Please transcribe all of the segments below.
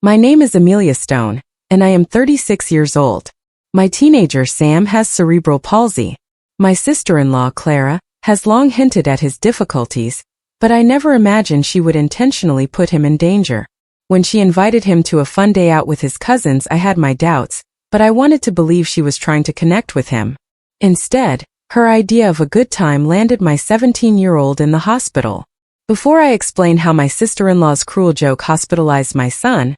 My name is Amelia Stone, and I am 36 years old. My teenager Sam has cerebral palsy. My sister-in-law Clara has long hinted at his difficulties, but I never imagined she would intentionally put him in danger. When she invited him to a fun day out with his cousins, I had my doubts, but I wanted to believe she was trying to connect with him. Instead, her idea of a good time landed my 17-year-old in the hospital. Before I explain how my sister-in-law's cruel joke hospitalized my son,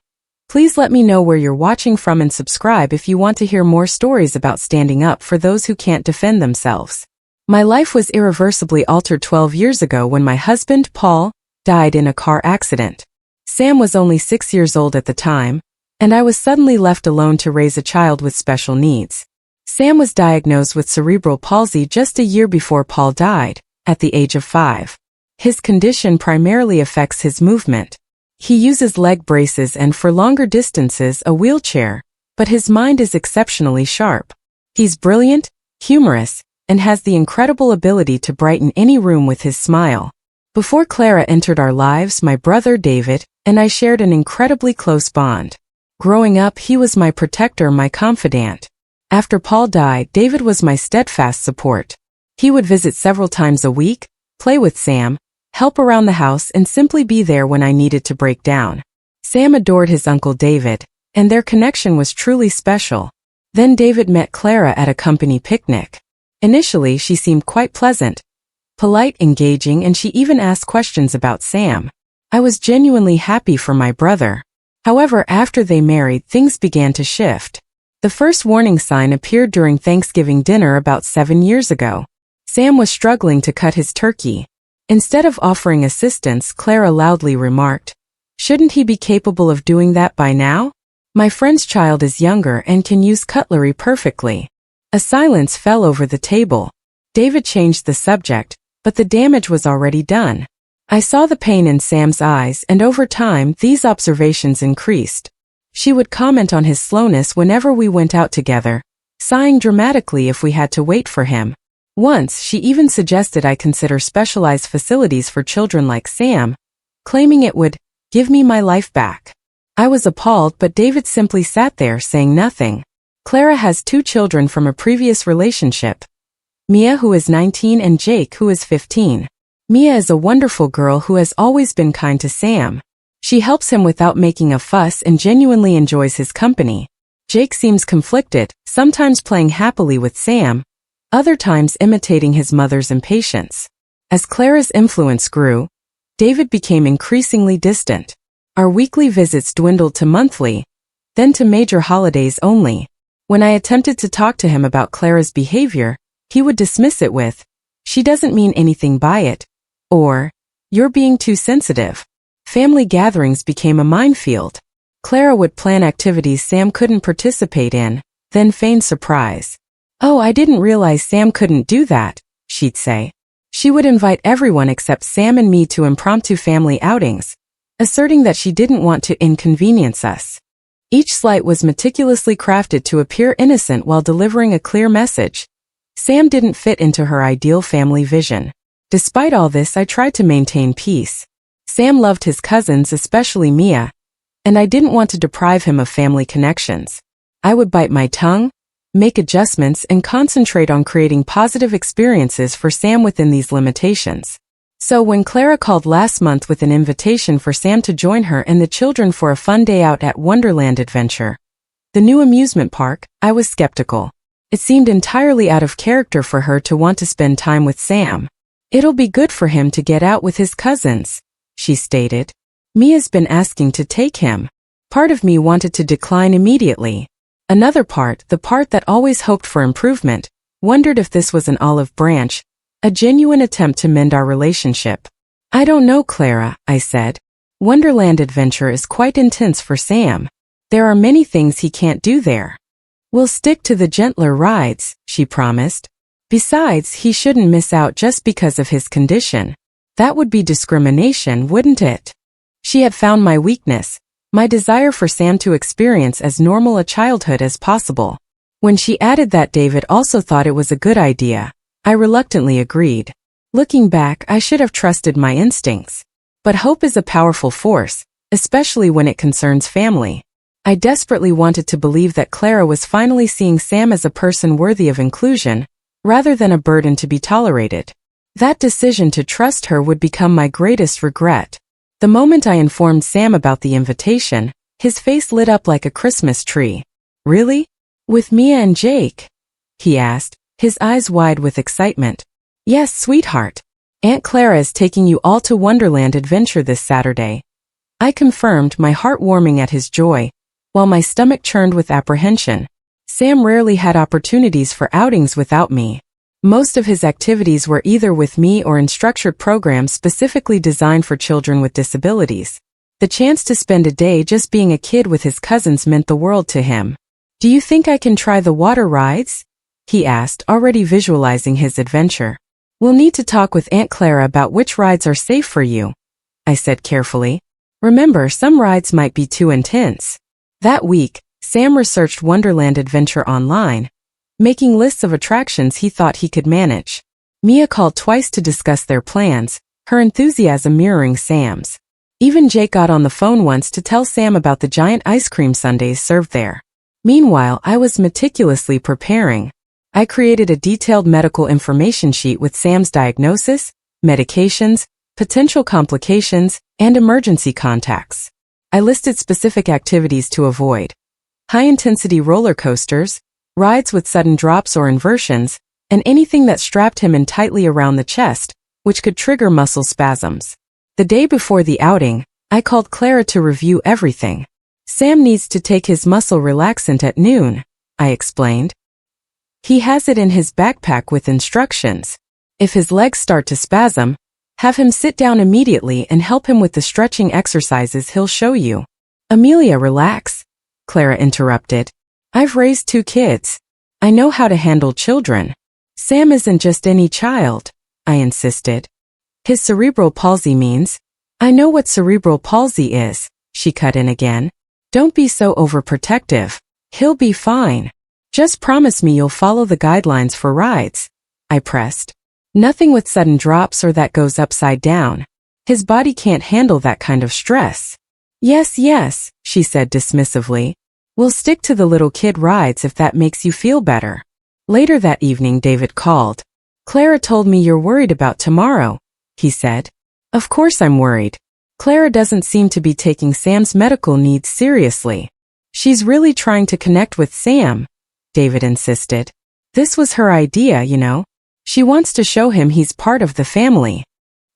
please let me know where you're watching from and subscribe if you want to hear more stories about standing up for those who can't defend themselves. My life was irreversibly altered 12 years ago when my husband, Paul, died in a car accident. Sam was only 6 years old at the time, and I was suddenly left alone to raise a child with special needs. Sam was diagnosed with cerebral palsy just a year before Paul died, at the age of 5. His condition primarily affects his movement. He uses leg braces and for longer distances a wheelchair, but his mind is exceptionally sharp. He's brilliant, humorous, and has the incredible ability to brighten any room with his smile. Before Clara entered our lives, my brother David and I shared an incredibly close bond. Growing up, he was my protector, my confidant. After Paul died, David was my steadfast support. He would visit several times a week, play with Sam, help around the house, and simply be there when I needed to break down. Sam adored his uncle David, and their connection was truly special. Then David met Clara at a company picnic. Initially, she seemed quite pleasant, polite, engaging, and she even asked questions about Sam. I was genuinely happy for my brother. However, after they married, things began to shift. The first warning sign appeared during Thanksgiving dinner about 7 years ago. Sam was struggling to cut his turkey. Instead of offering assistance, Clara loudly remarked, "Shouldn't he be capable of doing that by now? My friend's child is younger and can use cutlery perfectly." A silence fell over the table. David changed the subject, but the damage was already done. I saw the pain in Sam's eyes, and over time, these observations increased. She would comment on his slowness whenever we went out together, sighing dramatically if we had to wait for him. Once, she even suggested I consider specialized facilities for children like Sam, claiming it would give me my life back. I was appalled, but David simply sat there saying nothing. Clara has 2 children from a previous relationship, Mia, who is 19, and Jake, who is 15. Mia is a wonderful girl who has always been kind to Sam. She helps him without making a fuss and genuinely enjoys his company. Jake seems conflicted, sometimes playing happily with Sam, other times imitating his mother's impatience. As Clara's influence grew, David became increasingly distant. Our weekly visits dwindled to monthly, then to major holidays only. When I attempted to talk to him about Clara's behavior, he would dismiss it with, "She doesn't mean anything by it," or, "You're being too sensitive." Family gatherings became a minefield. Clara would plan activities Sam couldn't participate in, then feign surprise. "Oh, I didn't realize Sam couldn't do that," she'd say. She would invite everyone except Sam and me to impromptu family outings, asserting that she didn't want to inconvenience us. Each slight was meticulously crafted to appear innocent while delivering a clear message. Sam didn't fit into her ideal family vision. Despite all this, I tried to maintain peace. Sam loved his cousins, especially Mia, and I didn't want to deprive him of family connections. I would bite my tongue, make adjustments, and concentrate on creating positive experiences for Sam within these limitations. So when Clara called last month with an invitation for Sam to join her and the children for a fun day out at Wonderland Adventure, the new amusement park, I was skeptical. It seemed entirely out of character for her to want to spend time with Sam. "It'll be good for him to get out with his cousins," she stated. "Mia's been asking to take him." Part of me wanted to decline immediately. Another part, the part that always hoped for improvement, wondered if this was an olive branch, a genuine attempt to mend our relationship. "I don't know, Clara," I said. "Wonderland Adventure is quite intense for Sam. There are many things he can't do there." "We'll stick to the gentler rides," she promised. "Besides, he shouldn't miss out just because of his condition. That would be discrimination, wouldn't it?" She had found my weakness, my desire for Sam to experience as normal a childhood as possible. When she added that David also thought it was a good idea, I reluctantly agreed. Looking back, I should have trusted my instincts. But hope is a powerful force, especially when it concerns family. I desperately wanted to believe that Clara was finally seeing Sam as a person worthy of inclusion, rather than a burden to be tolerated. That decision to trust her would become my greatest regret. The moment I informed Sam about the invitation, his face lit up like a Christmas tree. "Really? With Mia and Jake?" he asked, his eyes wide with excitement. "Yes, sweetheart. Aunt Clara is taking you all to Wonderland Adventure this Saturday," I confirmed, my heart warming at his joy, while my stomach churned with apprehension. Sam rarely had opportunities for outings without me. Most of his activities were either with me or in structured programs specifically designed for children with disabilities. The chance to spend a day just being a kid with his cousins meant the world to him. "Do you think I can try the water rides?" he asked, already visualizing his adventure. "We'll need to talk with Aunt Clara about which rides are safe for you," I said carefully. "Remember, some rides might be too intense." That week, Sam researched Wonderland Adventure online, making lists of attractions he thought he could manage. Mia called twice to discuss their plans, her enthusiasm mirroring Sam's. Even Jake got on the phone once to tell Sam about the giant ice cream sundaes served there. Meanwhile, I was meticulously preparing. I created a detailed medical information sheet with Sam's diagnosis, medications, potential complications, and emergency contacts. I listed specific activities to avoid: high-intensity roller coasters, rides with sudden drops or inversions, and anything that strapped him in tightly around the chest, which could trigger muscle spasms. The day before the outing, I called Clara to review everything. "Sam needs to take his muscle relaxant at noon," I explained. "He has it in his backpack with instructions. If his legs start to spasm, have him sit down immediately and help him with the stretching exercises he'll show you." "Amelia, relax," Clara interrupted. "I've raised 2 kids. I know how to handle children." "Sam isn't just any child," I insisted. "His cerebral palsy means—" "I know what cerebral palsy is," she cut in again. "Don't be so overprotective. He'll be fine. Just promise me you'll follow the guidelines for rides," I pressed. "Nothing with sudden drops or that goes upside down. His body can't handle that kind of stress." Yes, she said dismissively. "We'll stick to the little kid rides if that makes you feel better." Later that evening, David called. "Clara told me you're worried about tomorrow," he said. "Of course I'm worried. Clara doesn't seem to be taking Sam's medical needs seriously." "She's really trying to connect with Sam," David insisted. "This was her idea, you know. She wants to show him he's part of the family."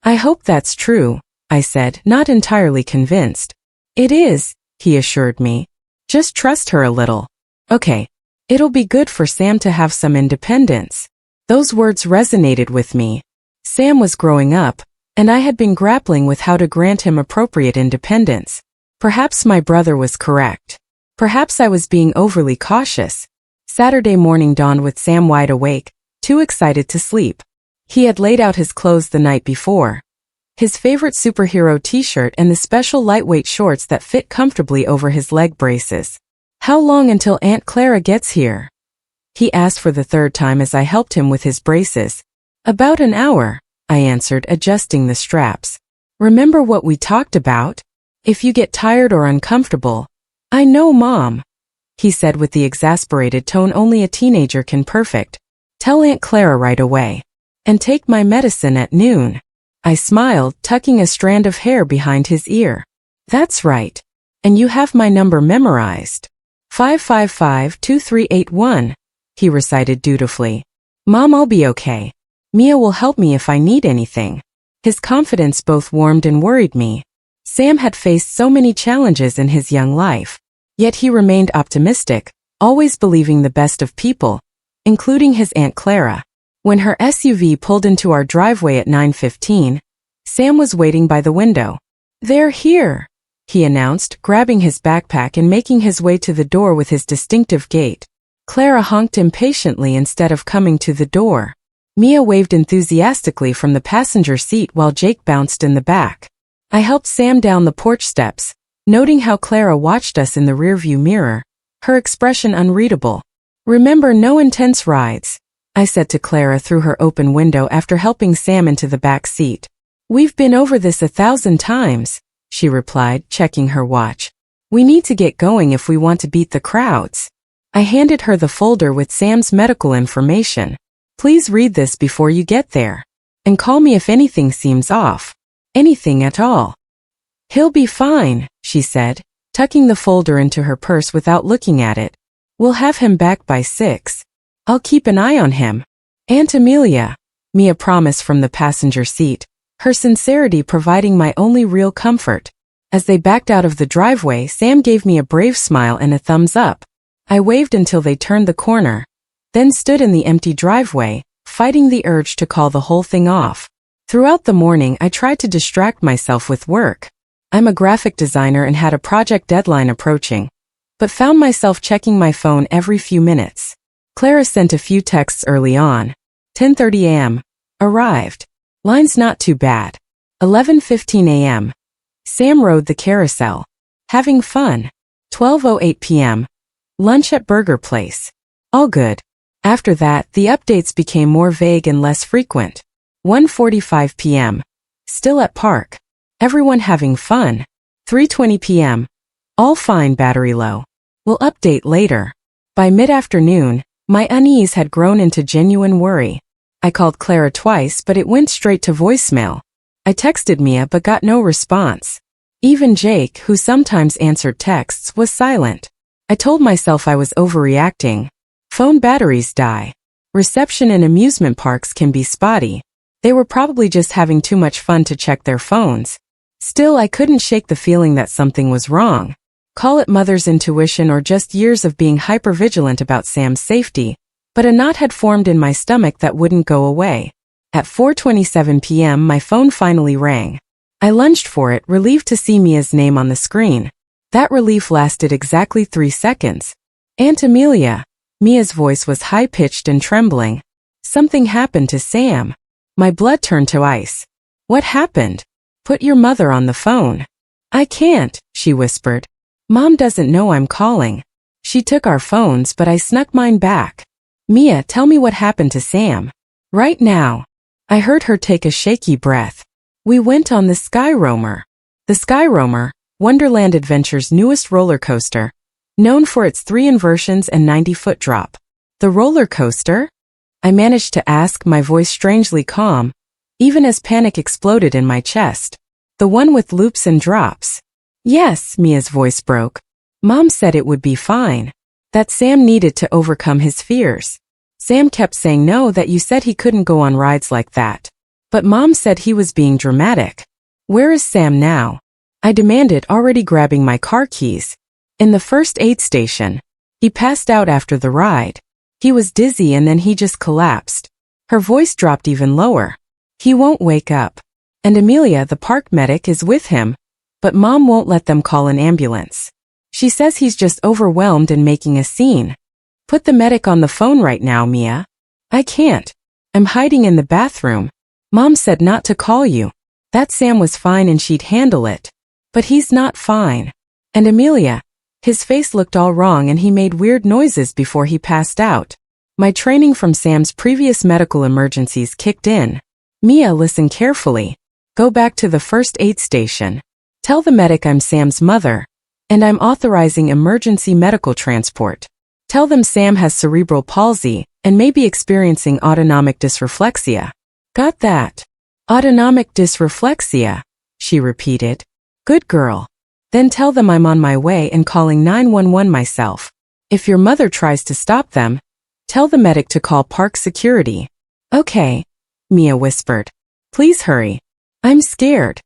"I hope that's true," I said, not entirely convinced. "It is," he assured me. "Just trust her a little." "Okay. It'll be good for Sam to have some independence." Those words resonated with me. Sam was growing up, and I had been grappling with how to grant him appropriate independence. Perhaps my brother was correct. Perhaps I was being overly cautious. Saturday morning dawned with Sam wide awake, too excited to sleep. He had laid out his clothes the night before. His favorite superhero t-shirt and the special lightweight shorts that fit comfortably over his leg braces. "How long until Aunt Clara gets here?" he asked for the 3rd time as I helped him with his braces. "About an hour," I answered, adjusting the straps. "Remember what we talked about? If you get tired or uncomfortable—" "I know, Mom," he said with the exasperated tone only a teenager can perfect. "Tell Aunt Clara right away. And take my medicine at noon." I smiled, tucking a strand of hair behind his ear. "That's right. And you have my number memorized. 555-2381, he recited dutifully. "Mom, I'll be okay. Mia will help me if I need anything." His confidence both warmed and worried me. Sam had faced so many challenges in his young life. Yet he remained optimistic, always believing the best of people, including his Aunt Clara. When her SUV pulled into our driveway at 9:15, Sam was waiting by the window. "They're here," he announced, grabbing his backpack and making his way to the door with his distinctive gait. Clara honked impatiently instead of coming to the door. Mia waved enthusiastically from the passenger seat while Jake bounced in the back. I helped Sam down the porch steps, noting how Clara watched us in the rearview mirror, her expression unreadable. "Remember, no intense rides," I said to Clara through her open window after helping Sam into the back seat. "We've been over this 1,000 times," she replied, checking her watch. We need to get going if we want to beat the crowds. I handed her the folder with Sam's medical information. Please read this before you get there. And call me if anything seems off. Anything at all. He'll be fine, she said, tucking the folder into her purse without looking at it. We'll have him back by 6. I'll keep an eye on him. Aunt Amelia, Mia promised from the passenger seat, her sincerity providing my only real comfort. As they backed out of the driveway, Sam gave me a brave smile and a thumbs up. I waved until they turned the corner, then stood in the empty driveway, fighting the urge to call the whole thing off. Throughout the morning, I tried to distract myself with work. I'm a graphic designer and had a project deadline approaching, but found myself checking my phone every few minutes. Clara sent a few texts early on. 10:30 a.m. Arrived. Line's not too bad. 11:15 a.m. Sam rode the carousel. Having fun. 12:08 p.m. Lunch at Burger Place. All good. After that, the updates became more vague and less frequent. 1:45 p.m. Still at park. Everyone having fun. 3:20 p.m. All fine, battery low. We'll update later. By mid-afternoon, my unease had grown into genuine worry. I called Clara twice, but it went straight to voicemail. I texted Mia but got no response. Even Jake, who sometimes answered texts, was silent. I told myself I was overreacting. Phone batteries die. Reception in amusement parks can be spotty. They were probably just having too much fun to check their phones. Still, I couldn't shake the feeling that something was wrong. Call it mother's intuition or just years of being hypervigilant about Sam's safety, but a knot had formed in my stomach that wouldn't go away. At 4:27 p.m. my phone finally rang. I lunged for it, relieved to see Mia's name on the screen. That relief lasted exactly 3 seconds. Aunt Amelia. Mia's voice was high-pitched and trembling. Something happened to Sam. My blood turned to ice. What happened? Put your mother on the phone. I can't, she whispered. Mom doesn't know I'm calling. She took our phones, but I snuck mine back. Mia, tell me what happened to Sam. Right now. I heard her take a shaky breath. We went on the Sky Roamer. The Sky Roamer, Wonderland Adventure's newest roller coaster, known for its 3 inversions and 90-foot drop. The roller coaster? I managed to ask, my voice strangely calm, even as panic exploded in my chest. The one with loops and drops. Yes, Mia's voice broke. Mom said it would be fine. That Sam needed to overcome his fears. Sam kept saying no, that you said he couldn't go on rides like that. But Mom said he was being dramatic. Where is Sam now? I demanded, already grabbing my car keys. In the first aid station. He passed out after the ride. He was dizzy and then he just collapsed. Her voice dropped even lower. He won't wake up. And Amelia, the park medic, is with him. But Mom won't let them call an ambulance. She says he's just overwhelmed and making a scene. Put the medic on the phone right now, Mia. I can't. I'm hiding in the bathroom. Mom said not to call you. That Sam was fine and she'd handle it. But he's not fine. And Amelia, his face looked all wrong and he made weird noises before he passed out. My training from Sam's previous medical emergencies kicked in. Mia, listen carefully. Go back to the first aid station. Tell the medic I'm Sam's mother, and I'm authorizing emergency medical transport. Tell them Sam has cerebral palsy and may be experiencing autonomic dysreflexia. Got that? Autonomic dysreflexia, she repeated. Good girl. Then tell them I'm on my way and calling 911 myself. If your mother tries to stop them, tell the medic to call park security. Okay, Mia whispered. Please hurry. I'm scared.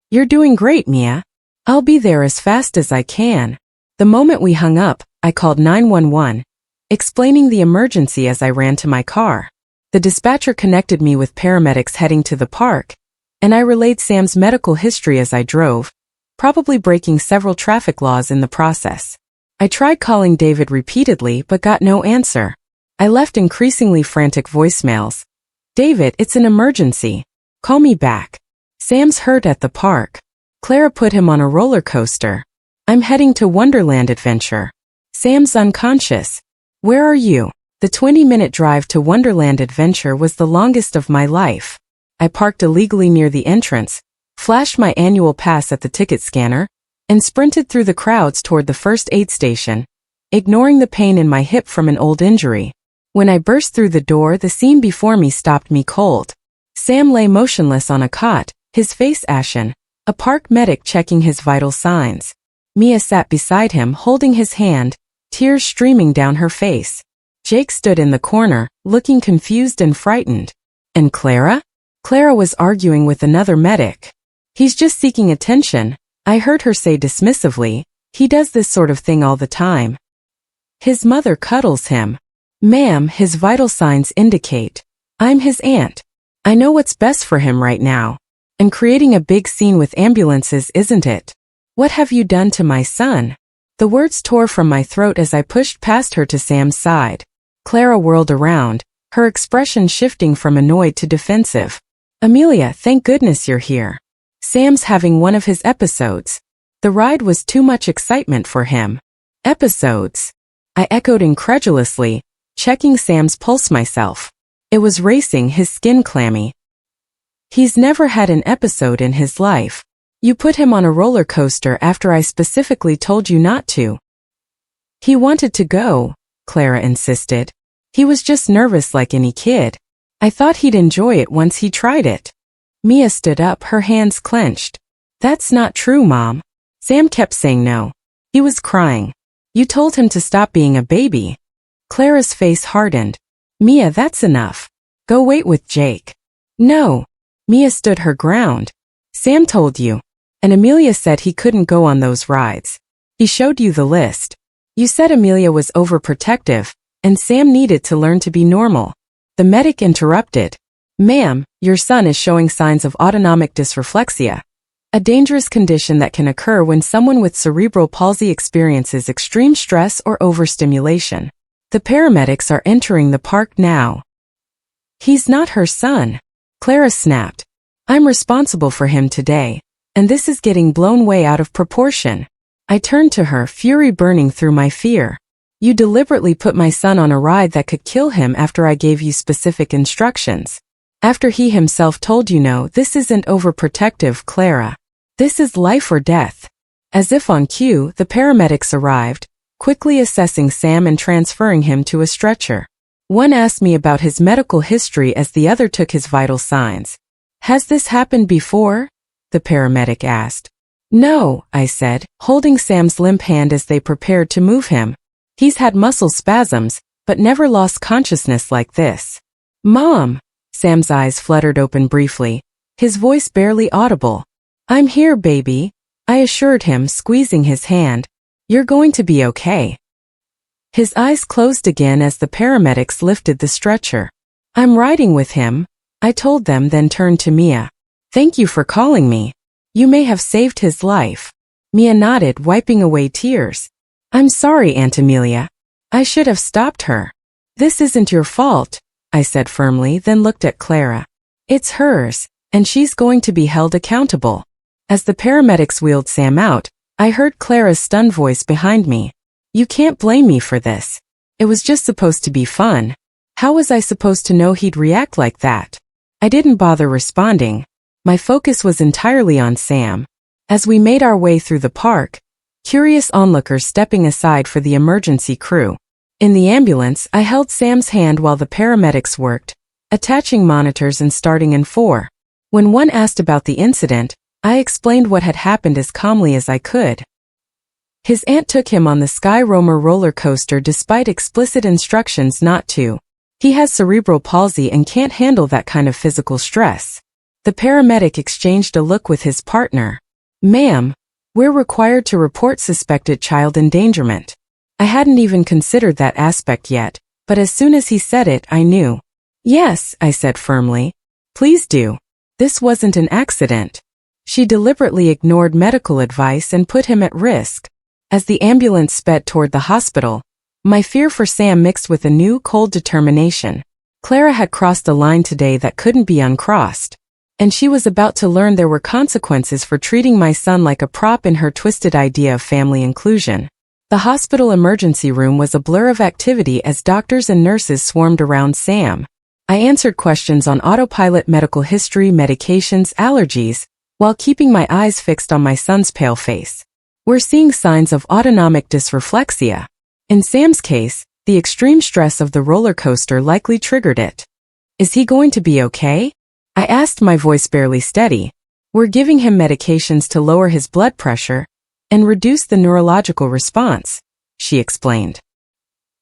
You're doing great, Mia. I'll be there as fast as I can. The moment we hung up, I called 911, explaining the emergency as I ran to my car. The dispatcher connected me with paramedics heading to the park, and I relayed Sam's medical history as I drove, probably breaking several traffic laws in the process. I tried calling David repeatedly but got no answer. I left increasingly frantic voicemails. David, it's an emergency. Call me back. Sam's hurt at the park. Clara put him on a roller coaster. I'm heading to Wonderland Adventure. Sam's unconscious. Where are you? The 20-minute drive to Wonderland Adventure was the longest of my life. I parked illegally near the entrance, flashed my annual pass at the ticket scanner, and sprinted through the crowds toward the first aid station, ignoring the pain in my hip from an old injury. When I burst through the door, the scene before me stopped me cold. Sam lay motionless on a cot, his face ashen, a park medic checking his vital signs. Mia sat beside him holding his hand, tears streaming down her face. Jake stood in the corner, looking confused and frightened. And Clara? Clara was arguing with another medic. He's just seeking attention, I heard her say dismissively. He does this sort of thing all the time. His mother cuddles him. Ma'am, his vital signs indicate. I'm his aunt. I know what's best for him right now. And creating a big scene with ambulances isn't it? What have you done to my son? The words tore from my throat as I pushed past her to Sam's side. Clara whirled around, her expression shifting from annoyed to defensive. Amelia, thank goodness you're here. Sam's having one of his episodes. The ride was too much excitement for him. Episodes? I echoed incredulously, checking Sam's pulse myself. It was racing, his skin clammy. He's never had an episode in his life. You put him on a roller coaster after I specifically told you not to. He wanted to go, Clara insisted. He was just nervous like any kid. I thought he'd enjoy it once he tried it. Mia stood up, her hands clenched. That's not true, Mom. Sam kept saying no. He was crying. You told him to stop being a baby. Clara's face hardened. Mia, that's enough. Go wait with Jake. No. Mia stood her ground. Sam told you. And Amelia said he couldn't go on those rides. He showed you the list. You said Amelia was overprotective, and Sam needed to learn to be normal. The medic interrupted. Ma'am, your son is showing signs of autonomic dysreflexia, a dangerous condition that can occur when someone with cerebral palsy experiences extreme stress or overstimulation. The paramedics are entering the park now. He's not her son. Clara snapped. I'm responsible for him today, and this is getting blown way out of proportion. I turned to her, fury burning through my fear. You deliberately put my son on a ride that could kill him after I gave you specific instructions. After he himself told you no, this isn't overprotective, Clara. This is life or death. As if on cue, the paramedics arrived, quickly assessing Sam and transferring him to a stretcher. One asked me about his medical history as the other took his vital signs. Has this happened before? The paramedic asked. No, I said, holding Sam's limp hand as they prepared to move him. He's had muscle spasms, but never lost consciousness like this. Mom! Sam's eyes fluttered open briefly, his voice barely audible. I'm here, baby, I assured him, squeezing his hand. You're going to be okay. His eyes closed again as the paramedics lifted the stretcher. I'm riding with him, I told them, then turned to Mia. Thank you for calling me. You may have saved his life. Mia nodded, wiping away tears. I'm sorry, Aunt Amelia. I should have stopped her. This isn't your fault, I said firmly, then looked at Clara. It's hers, and she's going to be held accountable. As the paramedics wheeled Sam out, I heard Clara's stunned voice behind me. You can't blame me for this. It was just supposed to be fun. How was I supposed to know he'd react like that? I didn't bother responding. My focus was entirely on Sam. As we made our way through the park, curious onlookers stepping aside for the emergency crew. In the ambulance, I held Sam's hand while the paramedics worked, attaching monitors and starting in 4. When one asked about the incident, I explained what had happened as calmly as I could. His aunt took him on the Sky Roamer roller coaster despite explicit instructions not to. He has cerebral palsy and can't handle that kind of physical stress. The paramedic exchanged a look with his partner. Ma'am, we're required to report suspected child endangerment. I hadn't even considered that aspect yet, but as soon as he said it, I knew. Yes, I said firmly. Please do. This wasn't an accident. She deliberately ignored medical advice and put him at risk. As the ambulance sped toward the hospital, my fear for Sam mixed with a new, cold determination. Clara had crossed a line today that couldn't be uncrossed. And she was about to learn there were consequences for treating my son like a prop in her twisted idea of family inclusion. The hospital emergency room was a blur of activity as doctors and nurses swarmed around Sam. I answered questions on autopilot, medical history, medications, allergies, while keeping my eyes fixed on my son's pale face. We're seeing signs of autonomic dysreflexia. In Sam's case, the extreme stress of the roller coaster likely triggered it. Is he going to be okay? I asked, my voice barely steady. We're giving him medications to lower his blood pressure and reduce the neurological response, she explained.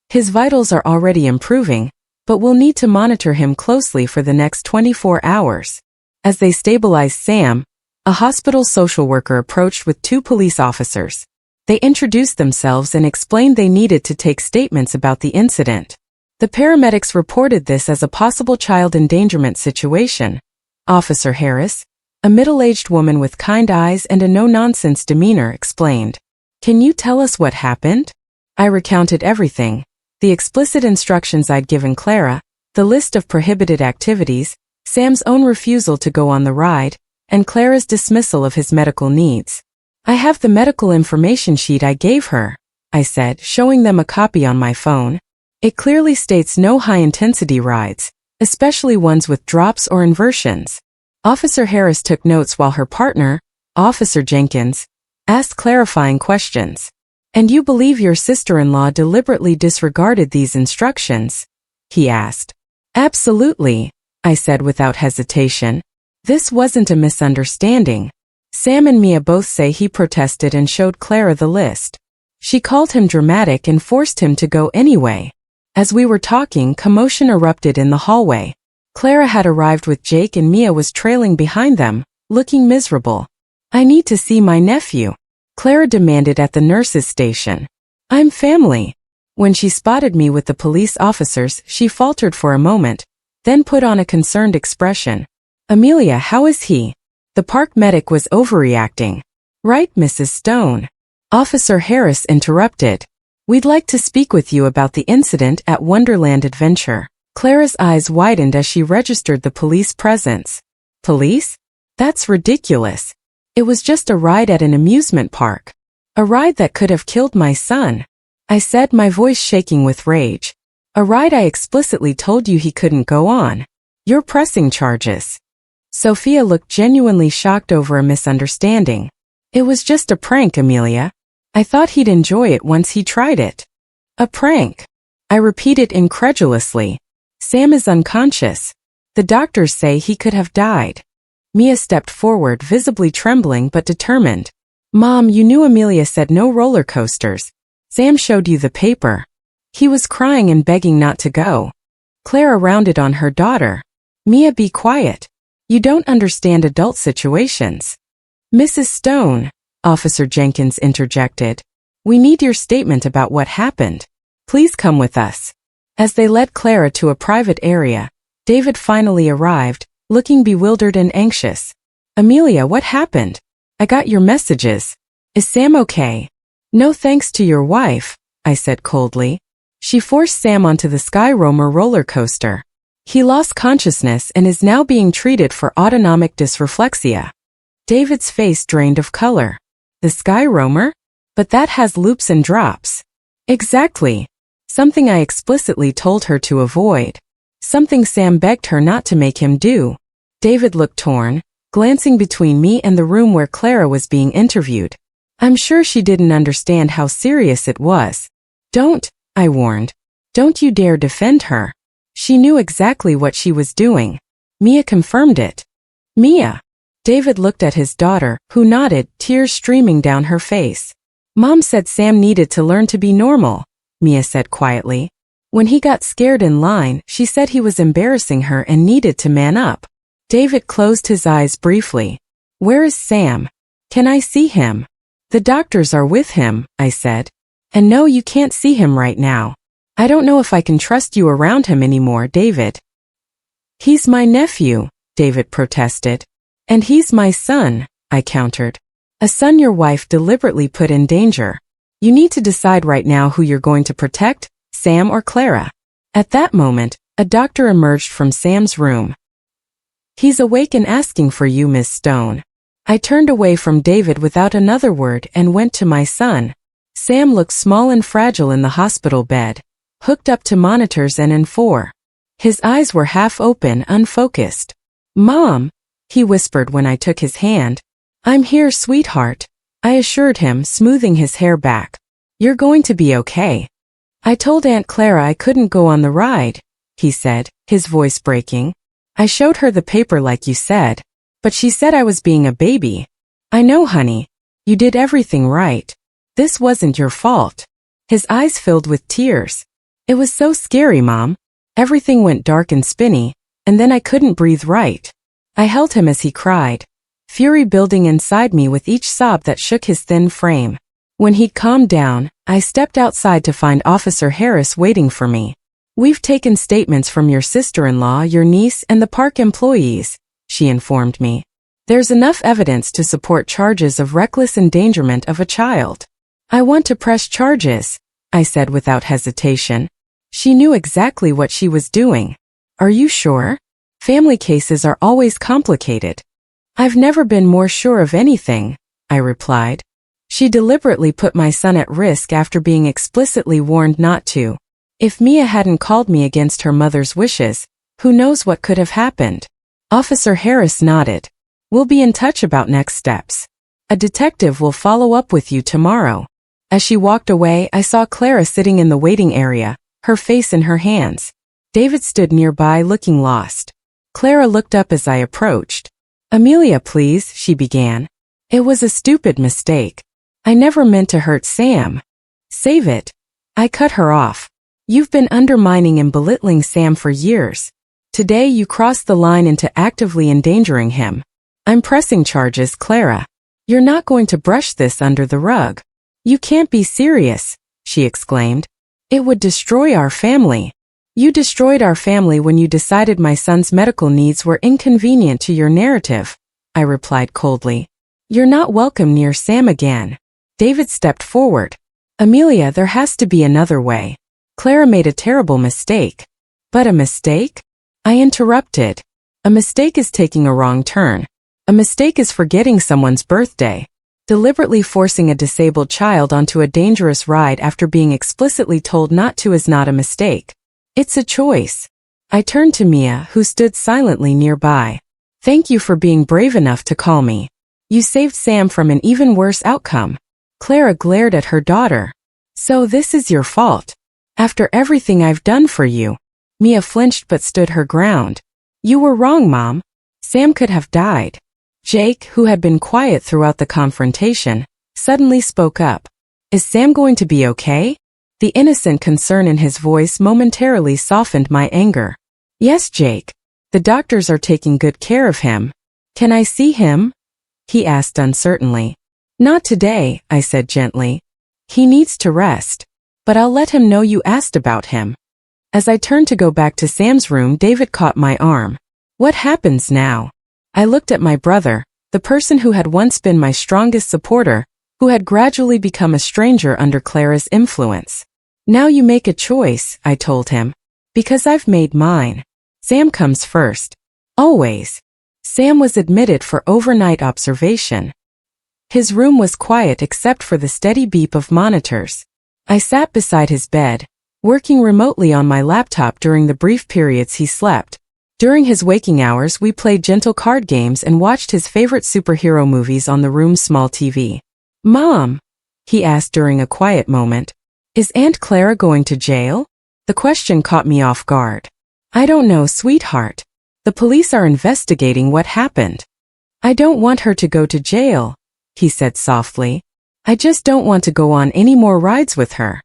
His vitals are already improving, but we'll need to monitor him closely for the next 24 hours. As they stabilized Sam, a hospital social worker approached with 2 police officers. They introduced themselves and explained they needed to take statements about the incident. The paramedics reported this as a possible child endangerment situation. Officer Harris, a middle-aged woman with kind eyes and a no-nonsense demeanor, explained. Can you tell us what happened? I recounted everything. The explicit instructions I'd given Clara, the list of prohibited activities, Sam's own refusal to go on the ride, and Clara's dismissal of his medical needs. I have the medical information sheet I gave her, I said, showing them a copy on my phone. It clearly states no high-intensity rides, especially ones with drops or inversions. Officer Harris took notes while her partner, Officer Jenkins, asked clarifying questions. And you believe your sister-in-law deliberately disregarded these instructions? He asked. Absolutely, I said without hesitation. This wasn't a misunderstanding. Sam and Mia both say he protested and showed Clara the list. She called him dramatic and forced him to go anyway. As we were talking, commotion erupted in the hallway. Clara had arrived with Jake and Mia was trailing behind them, looking miserable. I need to see my nephew, Clara demanded at the nurse's station. I'm family. When she spotted me with the police officers, she faltered for a moment, then put on a concerned expression. Amelia, how is he? The park medic was overreacting. Right, Mrs. Stone? Officer Harris interrupted. We'd like to speak with you about the incident at Wonderland Adventure. Clara's eyes widened as she registered the police presence. Police? That's ridiculous. It was just a ride at an amusement park. A ride that could have killed my son. I said, my voice shaking with rage. A ride I explicitly told you he couldn't go on. You're pressing charges. Sophia looked genuinely shocked over a misunderstanding. It was just a prank, Amelia. I thought he'd enjoy it once he tried it. A prank? I repeated incredulously. Sam is unconscious. The doctors say he could have died. Mia stepped forward, visibly trembling but determined. Mom, you knew Amelia said no roller coasters. Sam showed you the paper. He was crying and begging not to go. Clara rounded on her daughter. Mia, be quiet. You don't understand adult situations. Mrs. Stone, Officer Jenkins interjected. We need your statement about what happened. Please come with us. As they led Clara to a private area, David finally arrived, looking bewildered and anxious. Amelia, what happened? I got your messages. Is Sam okay? No thanks to your wife, I said coldly. She forced Sam onto the Sky Roamer roller coaster. He lost consciousness and is now being treated for autonomic dysreflexia. David's face drained of color. The Sky Roamer? But that has loops and drops. Exactly. Something I explicitly told her to avoid. Something Sam begged her not to make him do. David looked torn, glancing between me and the room where Clara was being interviewed. I'm sure she didn't understand how serious it was. Don't, I warned. Don't you dare defend her. She knew exactly what she was doing. Mia confirmed it. Mia. David looked at his daughter, who nodded, tears streaming down her face. Mom said Sam needed to learn to be normal, Mia said quietly. When he got scared in line, she said he was embarrassing her and needed to man up. David closed his eyes briefly. Where is Sam? Can I see him? The doctors are with him, I said. And no, you can't see him right now. I don't know if I can trust you around him anymore, David. He's my nephew, David protested. And he's my son, I countered. A son your wife deliberately put in danger. You need to decide right now who you're going to protect, Sam or Clara. At that moment, a doctor emerged from Sam's room. He's awake and asking for you, Miss Stone. I turned away from David without another word and went to my son. Sam looked small and fragile in the hospital bed, hooked up to monitors and in 4. His eyes were half open, unfocused. Mom, he whispered when I took his hand. I'm here, sweetheart, I assured him, smoothing his hair back. You're going to be okay. I told Aunt Clara I couldn't go on the ride, he said, his voice breaking. I showed her the paper like you said, but she said I was being a baby. I know, honey. You did everything right. This wasn't your fault. His eyes filled with tears. It was so scary, Mom. Everything went dark and spinny, and then I couldn't breathe right. I held him as he cried, fury building inside me with each sob that shook his thin frame. When he'd calmed down, I stepped outside to find Officer Harris waiting for me. We've taken statements from your sister-in-law, your niece, and the park employees, she informed me. There's enough evidence to support charges of reckless endangerment of a child. I want to press charges, I said without hesitation. She knew exactly what she was doing. Are you sure? Family cases are always complicated. I've never been more sure of anything, I replied. She deliberately put my son at risk after being explicitly warned not to. If Mia hadn't called me against her mother's wishes, who knows what could have happened? Officer Harris nodded. We'll be in touch about next steps. A detective will follow up with you tomorrow. As she walked away, I saw Clara sitting in the waiting area, her face in her hands. David stood nearby looking lost. Clara looked up as I approached. Amelia, please, she began. It was a stupid mistake. I never meant to hurt Sam. Save it. I cut her off. You've been undermining and belittling Sam for years. Today you crossed the line into actively endangering him. I'm pressing charges, Clara. You're not going to brush this under the rug. You can't be serious, she exclaimed. It would destroy our family. You destroyed our family when you decided my son's medical needs were inconvenient to your narrative, I replied coldly. You're not welcome near Sam again. David stepped forward. Amelia, there has to be another way. Clara made a terrible mistake. But a mistake? I interrupted. A mistake is taking a wrong turn. A mistake is forgetting someone's birthday. Deliberately forcing a disabled child onto a dangerous ride after being explicitly told not to is not a mistake. It's a choice. I turned to Mia, who stood silently nearby. Thank you for being brave enough to call me. You saved Sam from an even worse outcome. Clara glared at her daughter. So this is your fault. After everything I've done for you. Mia flinched but stood her ground. You were wrong, Mom. Sam could have died. Jake, who had been quiet throughout the confrontation, suddenly spoke up. Is Sam going to be okay? The innocent concern in his voice momentarily softened my anger. Yes, Jake. The doctors are taking good care of him. Can I see him? He asked uncertainly. Not today, I said gently. He needs to rest. But I'll let him know you asked about him. As I turned to go back to Sam's room, David caught my arm. What happens now? I looked at my brother, the person who had once been my strongest supporter, who had gradually become a stranger under Clara's influence. Now you make a choice, I told him. Because I've made mine. Sam comes first. Always. Sam was admitted for overnight observation. His room was quiet except for the steady beep of monitors. I sat beside his bed, working remotely on my laptop during the brief periods he slept. During his waking hours, we played gentle card games and watched his favorite superhero movies on the room's small TV. Mom, he asked during a quiet moment, is Aunt Clara going to jail? The question caught me off guard. I don't know, sweetheart. The police are investigating what happened. I don't want her to go to jail, he said softly. I just don't want to go on any more rides with her.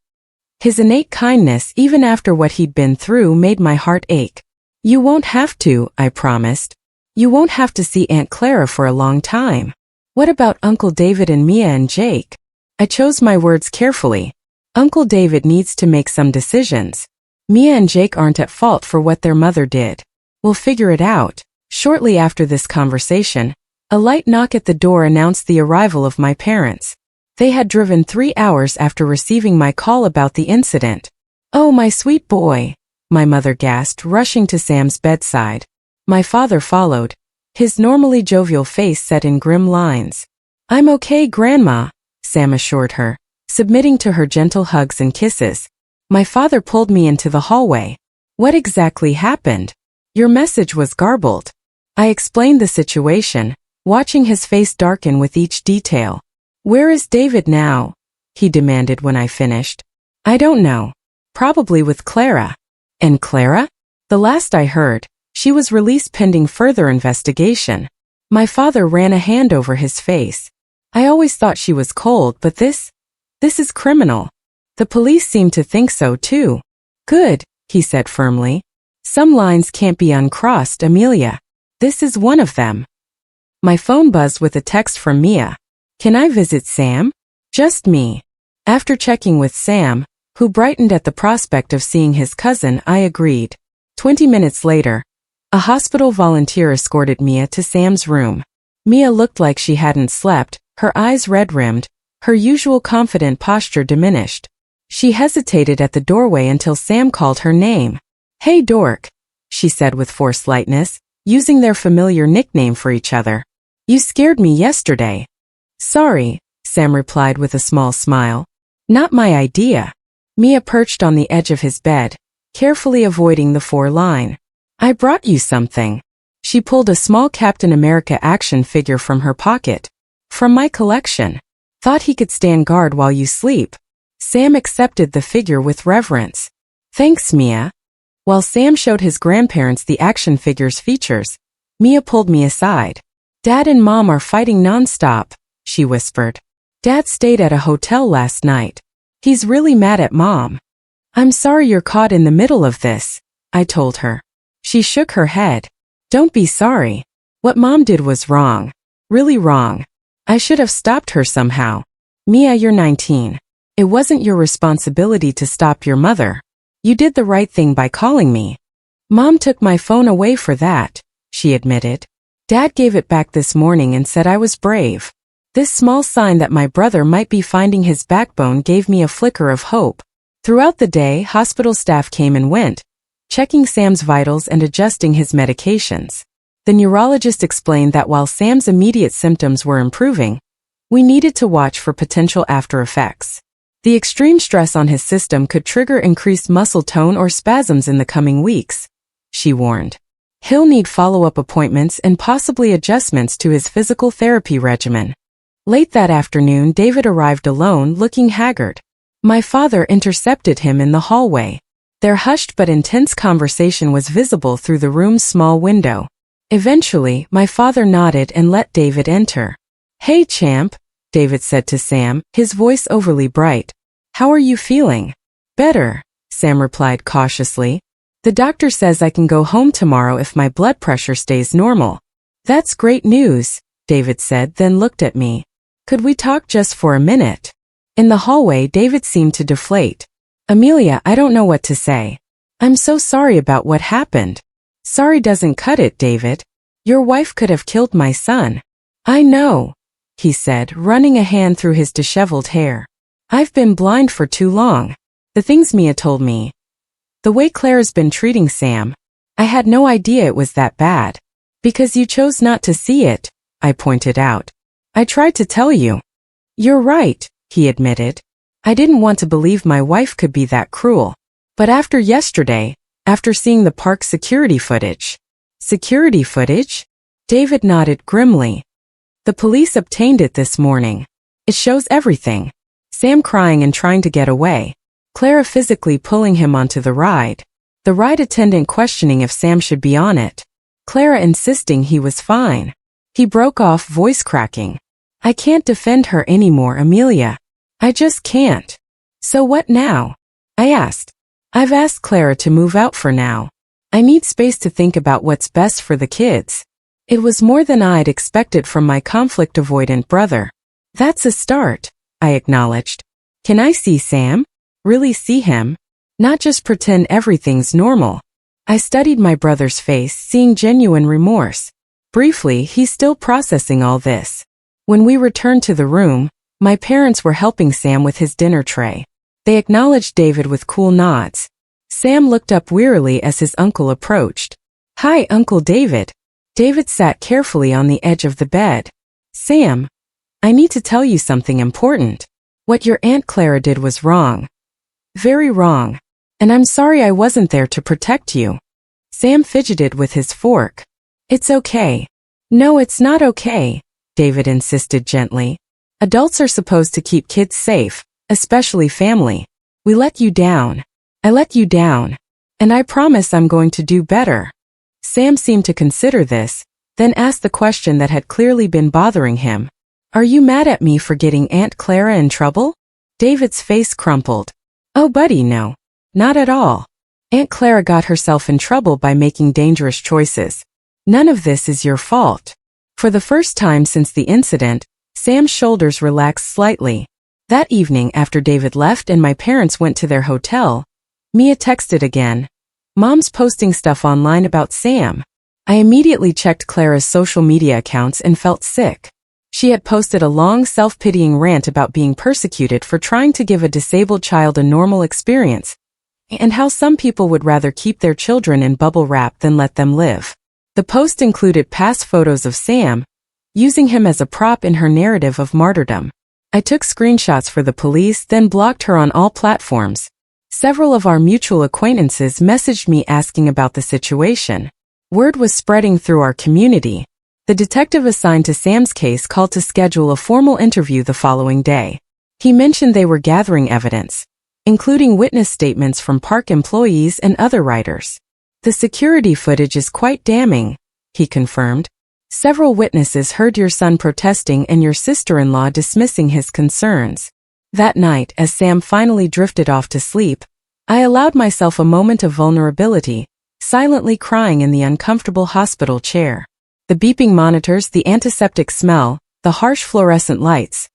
His innate kindness, even after what he'd been through, made my heart ache. You won't have to, I promised. You won't have to see Aunt Clara for a long time. What about Uncle David and Mia and Jake? I chose my words carefully. Uncle David needs to make some decisions. Mia and Jake aren't at fault for what their mother did. We'll figure it out. Shortly after this conversation, a light knock at the door announced the arrival of my parents. They had driven 3 hours after receiving my call about the incident. Oh, my sweet boy, my mother gasped, rushing to Sam's bedside. My father followed, his normally jovial face set in grim lines. I'm okay, Grandma, Sam assured her, submitting to her gentle hugs and kisses. My father pulled me into the hallway. What exactly happened? Your message was garbled. I explained the situation, watching his face darken with each detail. "Where is David now?" he demanded when I finished. "I don't know. Probably with Clara." "And Clara?" "The last I heard, she was released pending further investigation." My father ran a hand over his face. "I always thought she was cold, but this is criminal." "The police seem to think so too." "Good," he said firmly. "Some lines can't be uncrossed, Amelia. This is one of them." My phone buzzed with a text from Mia. "Can I visit Sam?" "Just me." After checking with Sam, who brightened at the prospect of seeing his cousin, I agreed. 20 minutes later, a hospital volunteer escorted Mia to Sam's room. Mia looked like she hadn't slept, her eyes red-rimmed, her usual confident posture diminished. She hesitated at the doorway until Sam called her name. "Hey, dork," she said with forced lightness, using their familiar nickname for each other. "You scared me yesterday." "Sorry," Sam replied with a small smile. "Not my idea." Mia perched on the edge of his bed, carefully avoiding the 4-line. "I brought you something." She pulled a small Captain America action figure from her pocket. "From my collection. Thought he could stand guard while you sleep." Sam accepted the figure with reverence. "Thanks, Mia." While Sam showed his grandparents the action figure's features, Mia pulled me aside. "Dad and Mom are fighting nonstop," she whispered. "Dad stayed at a hotel last night. He's really mad at Mom." "I'm sorry you're caught in the middle of this," I told her. She shook her head. "Don't be sorry. What Mom did was wrong. Really wrong. I should have stopped her somehow." "Mia, you're 19. It wasn't your responsibility to stop your mother. You did the right thing by calling me." "Mom took my phone away for that," she admitted. "Dad gave it back this morning and said I was brave." This small sign that my brother might be finding his backbone gave me a flicker of hope. Throughout the day, hospital staff came and went, checking Sam's vitals and adjusting his medications. The neurologist explained that while Sam's immediate symptoms were improving, we needed to watch for potential after effects. The extreme stress on his system could trigger increased muscle tone or spasms in the coming weeks, she warned. He'll need follow-up appointments and possibly adjustments to his physical therapy regimen. Late that afternoon, David arrived alone, looking haggard. My father intercepted him in the hallway. Their hushed but intense conversation was visible through the room's small window. Eventually, my father nodded and let David enter. "Hey, champ," David said to Sam, his voice overly bright. "How are you feeling?" "Better," Sam replied cautiously. "The doctor says I can go home tomorrow if my blood pressure stays normal." "That's great news," David said, then looked at me. "Could we talk just for a minute?" In the hallway, David seemed to deflate. "Amelia, I don't know what to say. I'm so sorry about what happened." "Sorry doesn't cut it, David. Your wife could have killed my son." "I know," he said, running a hand through his disheveled hair. "I've been blind for too long. The things Mia told me. The way Claire's been treating Sam. I had no idea it was that bad." "Because you chose not to see it," I pointed out. "I tried to tell you." "You're right," he admitted. "I didn't want to believe my wife could be that cruel. But after yesterday, after seeing the park security footage." "Security footage?" David nodded grimly. "The police obtained it this morning. It shows everything. Sam crying and trying to get away. Clara physically pulling him onto the ride. The ride attendant questioning if Sam should be on it. Clara insisting he was fine." He broke off, voice cracking. "I can't defend her anymore, Amelia. I just can't." "So what now?" I asked. "I've asked Clara to move out for now. I need space to think about what's best for the kids." It was more than I'd expected from my conflict-avoidant brother. "That's a start," I acknowledged. "Can I see Sam? Really see him? Not just pretend everything's normal." I studied my brother's face, seeing genuine remorse. Briefly, he's still processing all this. When we returned to the room, my parents were helping Sam with his dinner tray. They acknowledged David with cool nods. Sam looked up wearily as his uncle approached. "Hi, Uncle David." David sat carefully on the edge of the bed. "Sam, I need to tell you something important. What your Aunt Clara did was wrong. Very wrong. And I'm sorry I wasn't there to protect you." Sam fidgeted with his fork. "It's okay." "No, it's not okay," David insisted gently. Adults are supposed to keep kids safe, especially family. We let you down. I let you down. And I promise I'm going to do better. Sam seemed to consider this, then asked the question that had clearly been bothering him. Are you mad at me for getting Aunt Clara in trouble? David's face crumpled. Oh buddy, no. Not at all. Aunt Clara got herself in trouble by making dangerous choices. None of this is your fault. For the first time since the incident, Sam's shoulders relaxed slightly. That evening after David left and my parents went to their hotel, Mia texted again. Mom's posting stuff online about Sam. I immediately checked Clara's social media accounts and felt sick. She had posted a long self-pitying rant about being persecuted for trying to give a disabled child a normal experience, and how some people would rather keep their children in bubble wrap than let them live. The post included past photos of Sam, using him as a prop in her narrative of martyrdom. I took screenshots for the police, then blocked her on all platforms. Several of our mutual acquaintances messaged me asking about the situation. Word was spreading through our community. The detective assigned to Sam's case called to schedule a formal interview the following day. He mentioned they were gathering evidence, including witness statements from park employees and other riders. The security footage is quite damning, he confirmed. Several witnesses heard your son protesting and your sister-in-law dismissing his concerns. That night, as Sam finally drifted off to sleep, I allowed myself a moment of vulnerability, silently crying in the uncomfortable hospital chair. The beeping monitors, the antiseptic smell, the harsh fluorescent lights,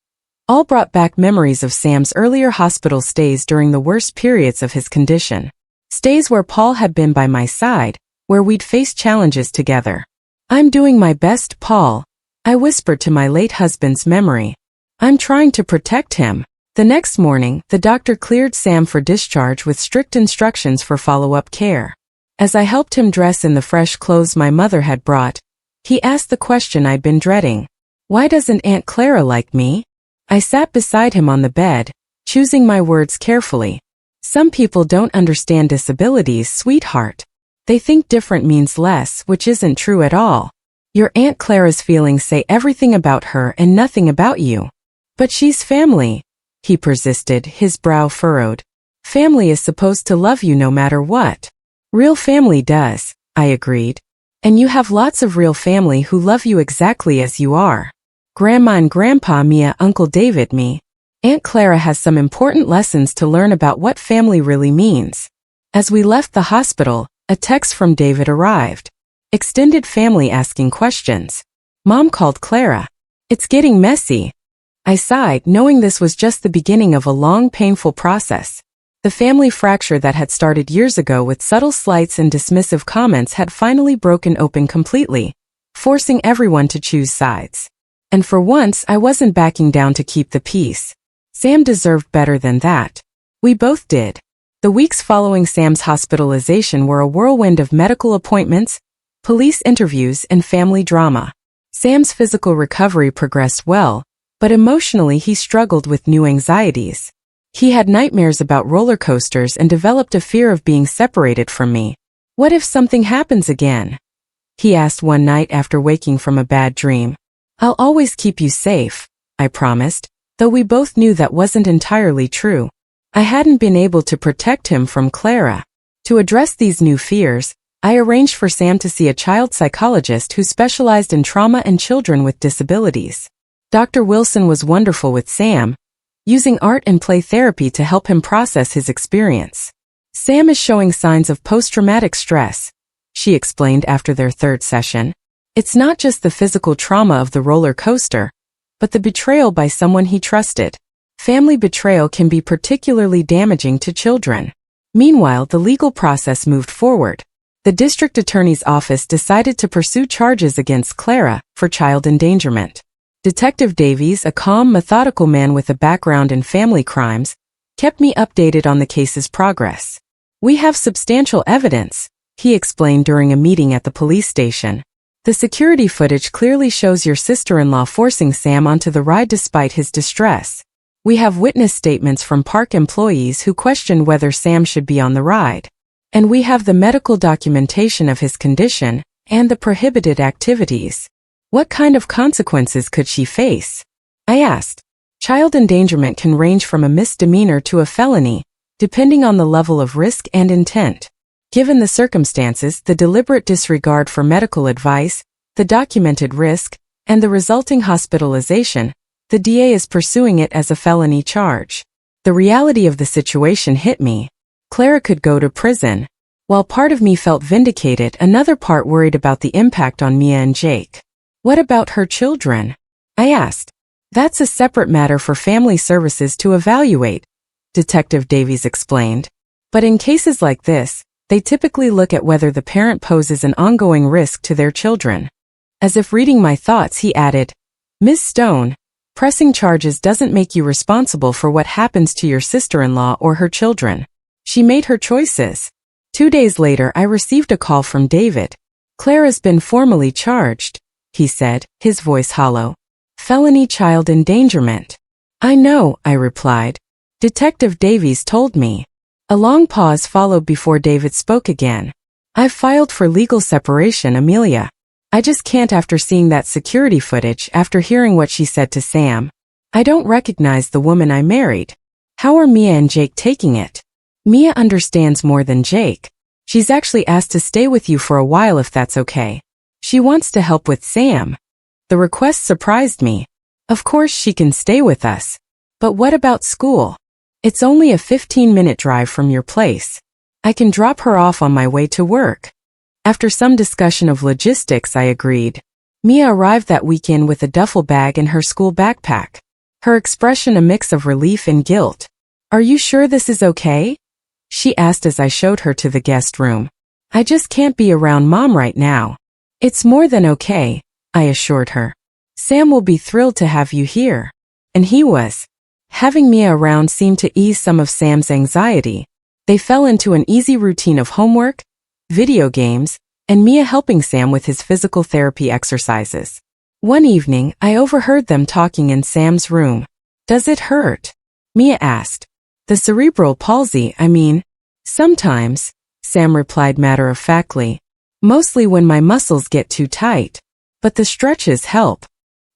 all brought back memories of Sam's earlier hospital stays during the worst periods of his condition. Stays where Paul had been by my side, where we'd faced challenges together. I'm doing my best, Paul, I whispered to my late husband's memory. I'm trying to protect him. The next morning, the doctor cleared Sam for discharge with strict instructions for follow-up care. As I helped him dress in the fresh clothes my mother had brought, he asked the question I'd been dreading. Why doesn't Aunt Clara like me? I sat beside him on the bed, choosing my words carefully. Some people don't understand disabilities, sweetheart. They think different means less, which isn't true at all. Your Aunt Clara's feelings say everything about her and nothing about you. But she's family, he persisted, his brow furrowed. Family is supposed to love you no matter what. Real family does, I agreed. And you have lots of real family who love you exactly as you are. Grandma and Grandpa, Mia, Uncle David, me. Aunt Clara has some important lessons to learn about what family really means. As we left the hospital, a text from David arrived. Extended family asking questions. Mom called Clara. It's getting messy. I sighed, knowing this was just the beginning of a long, painful process. The family fracture that had started years ago with subtle slights and dismissive comments had finally broken open completely, forcing everyone to choose sides. And for once, I wasn't backing down to keep the peace. Sam deserved better than that. We both did. The weeks following Sam's hospitalization were a whirlwind of medical appointments, police interviews, and family drama. Sam's physical recovery progressed well, but emotionally he struggled with new anxieties. He had nightmares about roller coasters and developed a fear of being separated from me. What if something happens again? He asked one night after waking from a bad dream. I'll always keep you safe, I promised, though we both knew that wasn't entirely true. I hadn't been able to protect him from Clara. To address these new fears, I arranged for Sam to see a child psychologist who specialized in trauma and children with disabilities. Dr. Wilson was wonderful with Sam, using art and play therapy to help him process his experience. Sam is showing signs of post-traumatic stress, she explained after their third session. It's not just the physical trauma of the roller coaster, but the betrayal by someone he trusted. Family betrayal can be particularly damaging to children. Meanwhile, the legal process moved forward. The district attorney's office decided to pursue charges against Clara for child endangerment. Detective Davies, a calm, methodical man with a background in family crimes, kept me updated on the case's progress. We have substantial evidence, he explained during a meeting at the police station. The security footage clearly shows your sister-in-law forcing Sam onto the ride despite his distress. We have witness statements from park employees who questioned whether Sam should be on the ride. And we have the medical documentation of his condition and the prohibited activities. What kind of consequences could she face? I asked. Child endangerment can range from a misdemeanor to a felony, depending on the level of risk and intent. Given the circumstances, the deliberate disregard for medical advice, the documented risk, and the resulting hospitalization, the DA is pursuing it as a felony charge. The reality of the situation hit me. Clara could go to prison. While part of me felt vindicated, another part worried about the impact on Mia and Jake. What about her children? I asked. That's a separate matter for family services to evaluate, Detective Davies explained. But in cases like this, they typically look at whether the parent poses an ongoing risk to their children. As if reading my thoughts, he added, Ms. Stone, pressing charges doesn't make you responsible for what happens to your sister-in-law or her children. She made her choices. 2 days later, I received a call from David. Clara's been formally charged, he said, his voice hollow. Felony child endangerment. I know, I replied. Detective Davies told me. A long pause followed before David spoke again. I've filed for legal separation, Amelia. I just can't after seeing that security footage, after hearing what she said to Sam. I don't recognize the woman I married. How are Mia and Jake taking it? Mia understands more than Jake. She's actually asked to stay with you for a while if that's okay. She wants to help with Sam. The request surprised me. Of course she can stay with us. But what about school? It's only a 15-minute drive from your place. I can drop her off on my way to work. After some discussion of logistics, I agreed. Mia arrived that weekend with a duffel bag and her school backpack. Her expression a mix of relief and guilt. Are you sure this is okay? She asked as I showed her to the guest room. I just can't be around Mom right now. It's more than okay, I assured her. Sam will be thrilled to have you here. And he was. Having Mia around seemed to ease some of Sam's anxiety. They fell into an easy routine of homework, video games, and Mia helping Sam with his physical therapy exercises. One evening, I overheard them talking in Sam's room. Does it hurt? Mia asked. The cerebral palsy, I mean. Sometimes, Sam replied matter-of-factly. Mostly when my muscles get too tight. But the stretches help.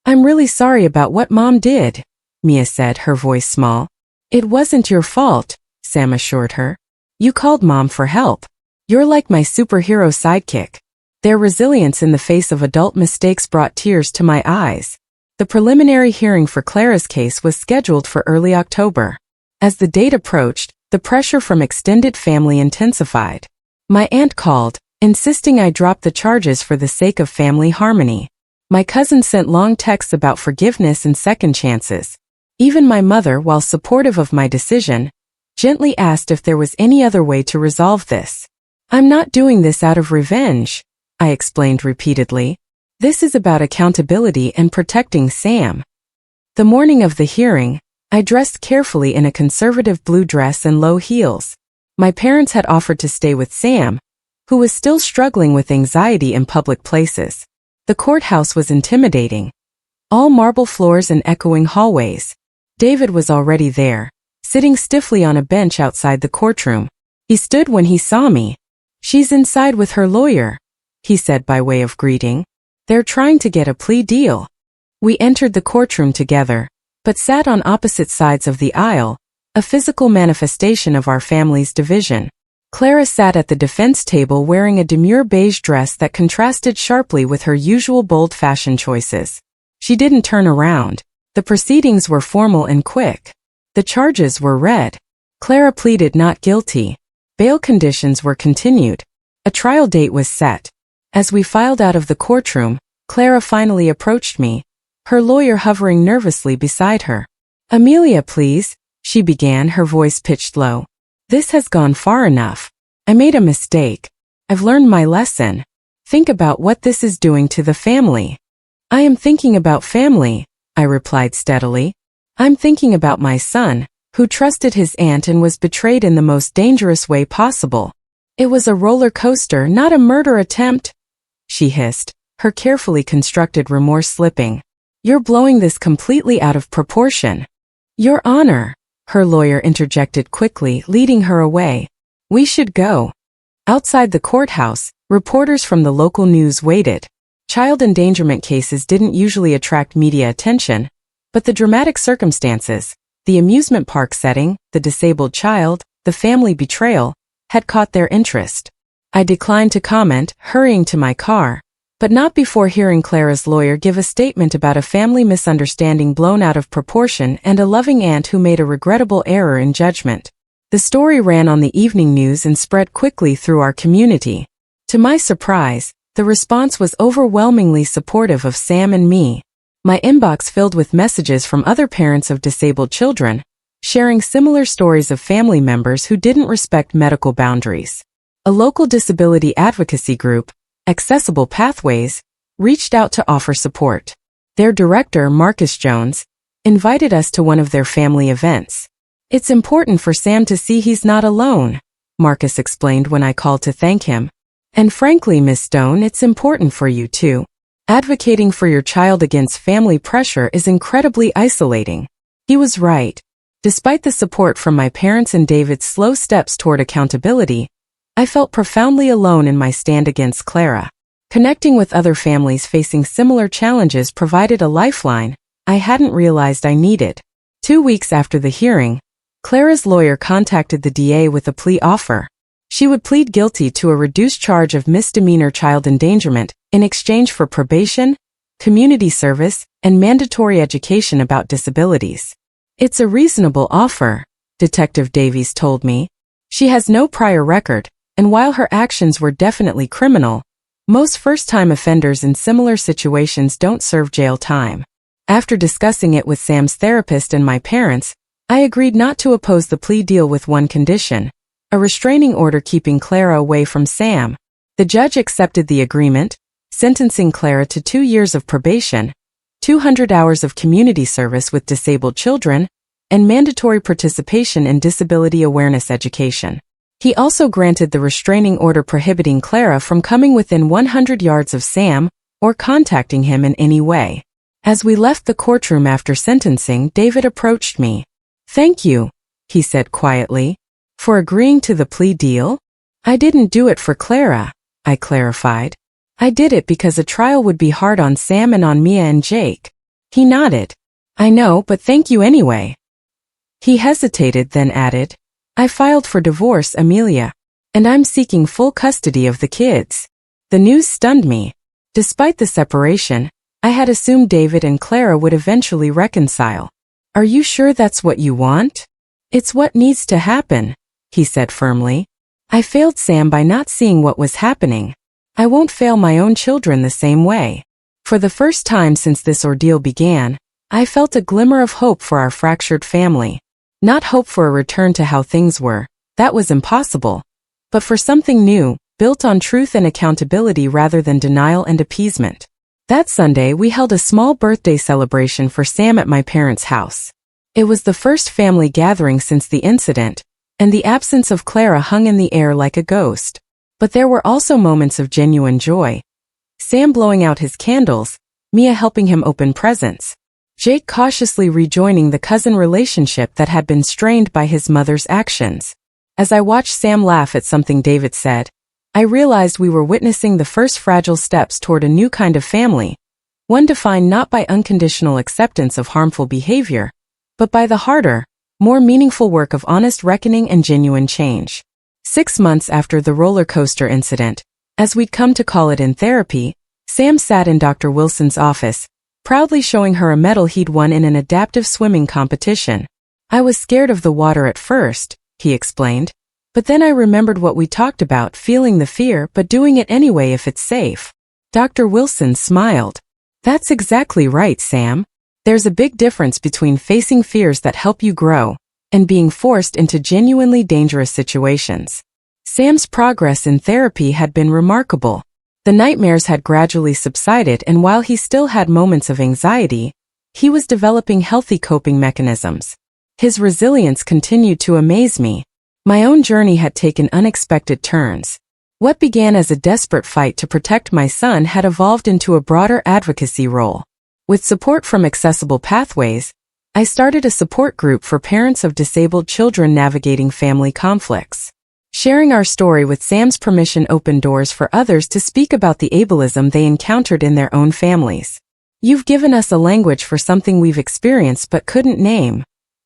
I'm really sorry about what Mom did, Mia said, her voice small. It wasn't your fault, Sam assured her. You called Mom for help. You're like my superhero sidekick. Their resilience in the face of adult mistakes brought tears to my eyes. The preliminary hearing for Clara's case was scheduled for early October. As the date approached, the pressure from extended family intensified. My aunt called, insisting I drop the charges for the sake of family harmony. My cousin sent long texts about forgiveness and second chances. Even my mother, while supportive of my decision, gently asked if there was any other way to resolve this. I'm not doing this out of revenge, I explained repeatedly. This is about accountability and protecting Sam. The morning of the hearing, I dressed carefully in a conservative blue dress and low heels. My parents had offered to stay with Sam, who was still struggling with anxiety in public places. The courthouse was intimidating. All marble floors and echoing hallways. David was already there, sitting stiffly on a bench outside the courtroom. He stood when he saw me. She's inside with her lawyer, he said by way of greeting. They're trying to get a plea deal. We entered the courtroom together, but sat on opposite sides of the aisle, a physical manifestation of our family's division. Clara sat at the defense table wearing a demure beige dress that contrasted sharply with her usual bold fashion choices. She didn't turn around. The proceedings were formal and quick. The charges were read. Clara pleaded not guilty. Bail conditions were continued. A trial date was set. As we filed out of the courtroom, Clara finally approached me, her lawyer hovering nervously beside her. Amelia, please, she began, her voice pitched low. This has gone far enough. I made a mistake. I've learned my lesson. Think about what this is doing to the family. I am thinking about family, I replied steadily. I'm thinking about my son, who trusted his aunt and was betrayed in the most dangerous way possible. It was a roller coaster, not a murder attempt, she hissed, her carefully constructed remorse slipping. You're blowing this completely out of proportion. Your Honor, her lawyer interjected quickly, leading her away. We should go. Outside the courthouse, reporters from the local news waited. Child endangerment cases didn't usually attract media attention, but the dramatic circumstances, the amusement park setting, the disabled child, the family betrayal, had caught their interest. I declined to comment, hurrying to my car, but not before hearing Clara's lawyer give a statement about a family misunderstanding blown out of proportion and a loving aunt who made a regrettable error in judgment. The story ran on the evening news and spread quickly through our community. To my surprise, the response was overwhelmingly supportive of Sam and me. My inbox filled with messages from other parents of disabled children, sharing similar stories of family members who didn't respect medical boundaries. A local disability advocacy group, Accessible Pathways, reached out to offer support. Their director, Marcus Jones, invited us to one of their family events. "It's important for Sam to see he's not alone," Marcus explained when I called to thank him. "And frankly, Miss Stone, it's important for you too. Advocating for your child against family pressure is incredibly isolating." He was right. Despite the support from my parents and David's slow steps toward accountability, I felt profoundly alone in my stand against Clara. Connecting with other families facing similar challenges provided a lifeline I hadn't realized I needed. 2 weeks after the hearing, Clara's lawyer contacted the DA with a plea offer. She would plead guilty to a reduced charge of misdemeanor child endangerment in exchange for probation, community service, and mandatory education about disabilities. "It's a reasonable offer," Detective Davies told me. "She has no prior record, and while her actions were definitely criminal, most first-time offenders in similar situations don't serve jail time." After discussing it with Sam's therapist and my parents, I agreed not to oppose the plea deal with one condition: a restraining order keeping Clara away from Sam. The judge accepted the agreement, sentencing Clara to 2 years of probation, 200 hours of community service with disabled children, and mandatory participation in disability awareness education. He also granted the restraining order prohibiting Clara from coming within 100 yards of Sam or contacting him in any way. As we left the courtroom after sentencing, David approached me. "Thank you," he said quietly, "for agreeing to the plea deal." "I didn't do it for Clara," I clarified. "I did it because a trial would be hard on Sam and on Mia and Jake." He nodded. "I know, but thank you anyway." He hesitated, then added, "I filed for divorce, Amelia, and I'm seeking full custody of the kids." The news stunned me. Despite the separation, I had assumed David and Clara would eventually reconcile. "Are you sure that's what you want?" "It's what needs to happen," he said firmly. "I failed Sam by not seeing what was happening. I won't fail my own children the same way." For the first time since this ordeal began, I felt a glimmer of hope for our fractured family. Not hope for a return to how things were, that was impossible, but for something new, built on truth and accountability rather than denial and appeasement. That Sunday, we held a small birthday celebration for Sam at my parents' house. It was the first family gathering since the incident, and the absence of Clara hung in the air like a ghost. But there were also moments of genuine joy. Sam blowing out his candles, Mia helping him open presents, Jake cautiously rejoining the cousin relationship that had been strained by his mother's actions. As I watched Sam laugh at something David said, I realized we were witnessing the first fragile steps toward a new kind of family, one defined not by unconditional acceptance of harmful behavior, but by the harder, more meaningful work of honest reckoning and genuine change. 6 months after the roller coaster incident, as we'd come to call it in therapy, Sam sat in Dr. Wilson's office, proudly showing her a medal he'd won in an adaptive swimming competition. "I was scared of the water at first," he explained, "but then I remembered what we talked about, feeling the fear but doing it anyway if it's safe." Dr. Wilson smiled. "That's exactly right, Sam. There's a big difference between facing fears that help you grow and being forced into genuinely dangerous situations." Sam's progress in therapy had been remarkable. The nightmares had gradually subsided, and while he still had moments of anxiety, he was developing healthy coping mechanisms. His resilience continued to amaze me. My own journey had taken unexpected turns. What began as a desperate fight to protect my son had evolved into a broader advocacy role. With support from Accessible Pathways, I started a support group for parents of disabled children navigating family conflicts. Sharing our story with Sam's permission opened doors for others to speak about the ableism they encountered in their own families. "You've given us a language for something we've experienced but couldn't name,"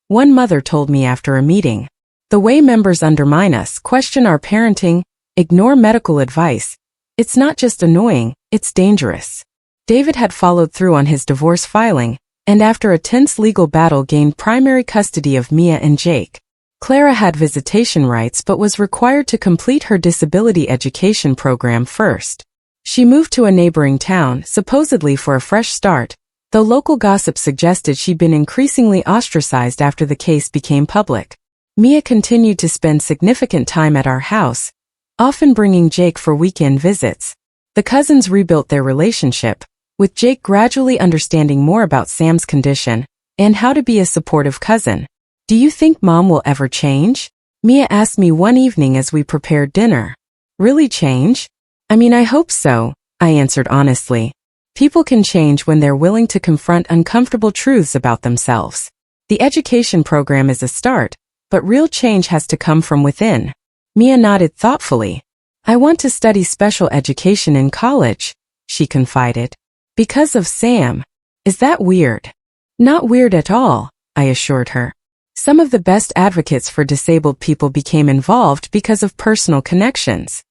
one mother told me after a meeting. "The way members undermine us, question our parenting, ignore medical advice, it's not just annoying, it's dangerous." David had followed through on his divorce filing, and after a tense legal battle gained primary custody of Mia and Jake. Clara had visitation rights but was required to complete her disability education program first. She moved to a neighboring town, supposedly for a fresh start, though local gossip suggested she'd been increasingly ostracized after the case became public. Mia continued to spend significant time at our house, often bringing Jake for weekend visits. The cousins rebuilt their relationship, with Jake gradually understanding more about Sam's condition and how to be a supportive cousin. "Do you think Mom will ever change?" Mia asked me one evening as we prepared dinner. "Really change? I mean, I hope so," I answered honestly. People can change when they're willing to confront uncomfortable truths about themselves. The education program is a start, but real change has to come from within. Mia nodded thoughtfully. "I want to study special education in college," she confided. "Because of Sam." "Is that weird?" "Not weird at all," I assured her. "Some of the best advocates for disabled people became involved because of personal connections."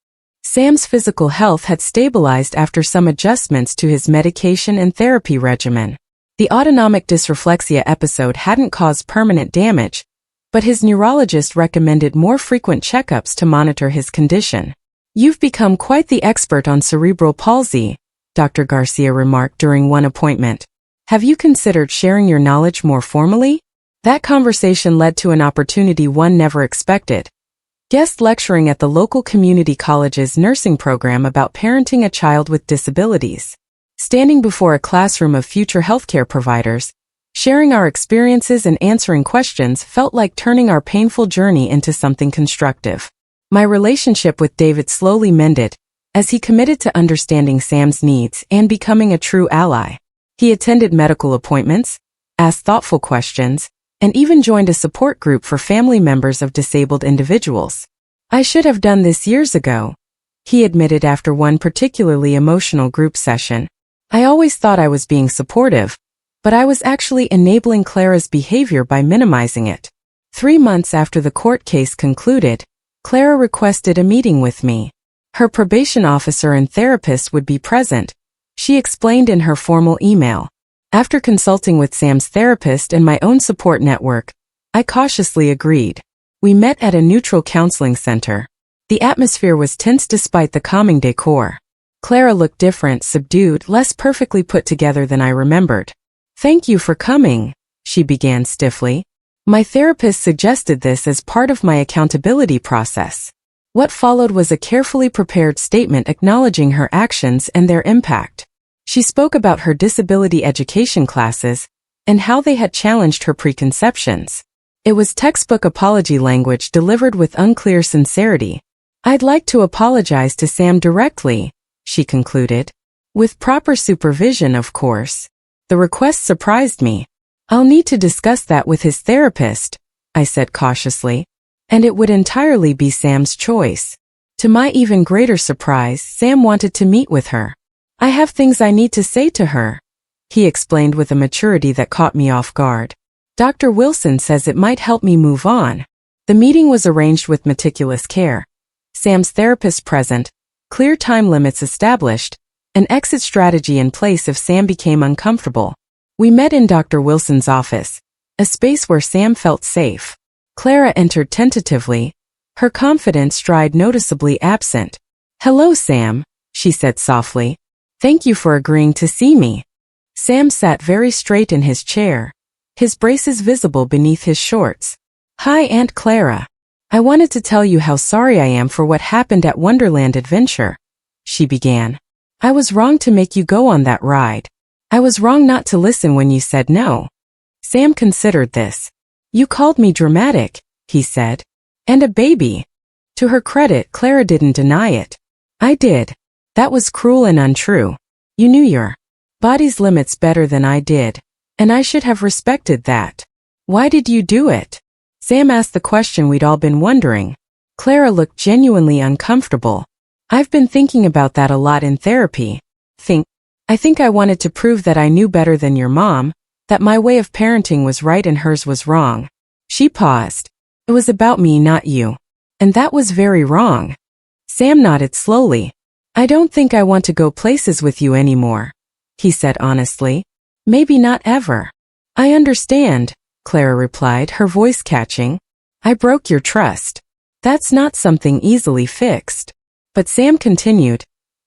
Sam's physical health had stabilized after some adjustments to his medication and therapy regimen. The autonomic dysreflexia episode hadn't caused permanent damage, but his neurologist recommended more frequent checkups to monitor his condition. "You've become quite the expert on cerebral palsy," Dr. Garcia remarked during one appointment. "Have you considered sharing your knowledge more formally?" That conversation led to an opportunity one never expected. Guest lecturing at the local community college's nursing program about parenting a child with disabilities. Standing before a classroom of future healthcare providers, sharing our experiences and answering questions felt like turning our painful journey into something constructive. My relationship with David slowly mended, as he committed to understanding Sam's needs and becoming a true ally. He attended medical appointments, asked thoughtful questions, and even joined a support group for family members of disabled individuals. "I should have done this years ago," he admitted after one particularly emotional group session. "I always thought I was being supportive, but I was actually enabling Clara's behavior by minimizing it." 3 months after the court case concluded, Clara requested a meeting with me. Her probation officer and therapist would be present, she explained in her formal email. After consulting with Sam's therapist and my own support network, I cautiously agreed. We met at a neutral counseling center. The atmosphere was tense despite the calming decor. Clara looked different, subdued, less perfectly put together than I remembered. "Thank you for coming," she began stiffly. "My therapist suggested this as part of my accountability process." What followed was a carefully prepared statement acknowledging her actions and their impact. She spoke about her disability education classes and how they had challenged her preconceptions. It was textbook apology language delivered with unclear sincerity. "I'd like to apologize to Sam directly," she concluded. "With proper supervision, of course." The request surprised me. "I'll need to discuss that with his therapist," I said cautiously. "And it would entirely be Sam's choice." To my even greater surprise, Sam wanted to meet with her. "I have things I need to say to her," he explained with a maturity that caught me off guard. "Dr. Wilson says it might help me move on." The meeting was arranged with meticulous care. Sam's therapist present, clear time limits established, an exit strategy in place if Sam became uncomfortable. We met in Dr. Wilson's office, a space where Sam felt safe. Clara entered tentatively, her confident stride noticeably absent. "Hello, Sam," she said softly. "Thank you for agreeing to see me." Sam sat very straight in his chair, his braces visible beneath his shorts. "Hi, Aunt Clara. I wanted to tell you how sorry I am for what happened at Wonderland Adventure," she began. "I was wrong to make you go on that ride. I was wrong not to listen when you said no." Sam considered this. "You called me dramatic," he said. "And a baby." To her credit, Clara didn't deny it. "I did. That was cruel and untrue. You knew your body's limits better than I did, and I should have respected that." "Why did you do it?" Sam asked the question we'd all been wondering. Clara looked genuinely uncomfortable. I've been thinking about that a lot in therapy. I think I wanted to prove that I knew better than your mom, that my way of parenting was right and hers was wrong. She paused. It was about me, not you. And that was very wrong. Sam nodded slowly. I don't think I want to go places with you anymore, he said honestly. Maybe not ever. I understand, Clara replied, her voice catching. I broke your trust. That's not something easily fixed. But Sam continued,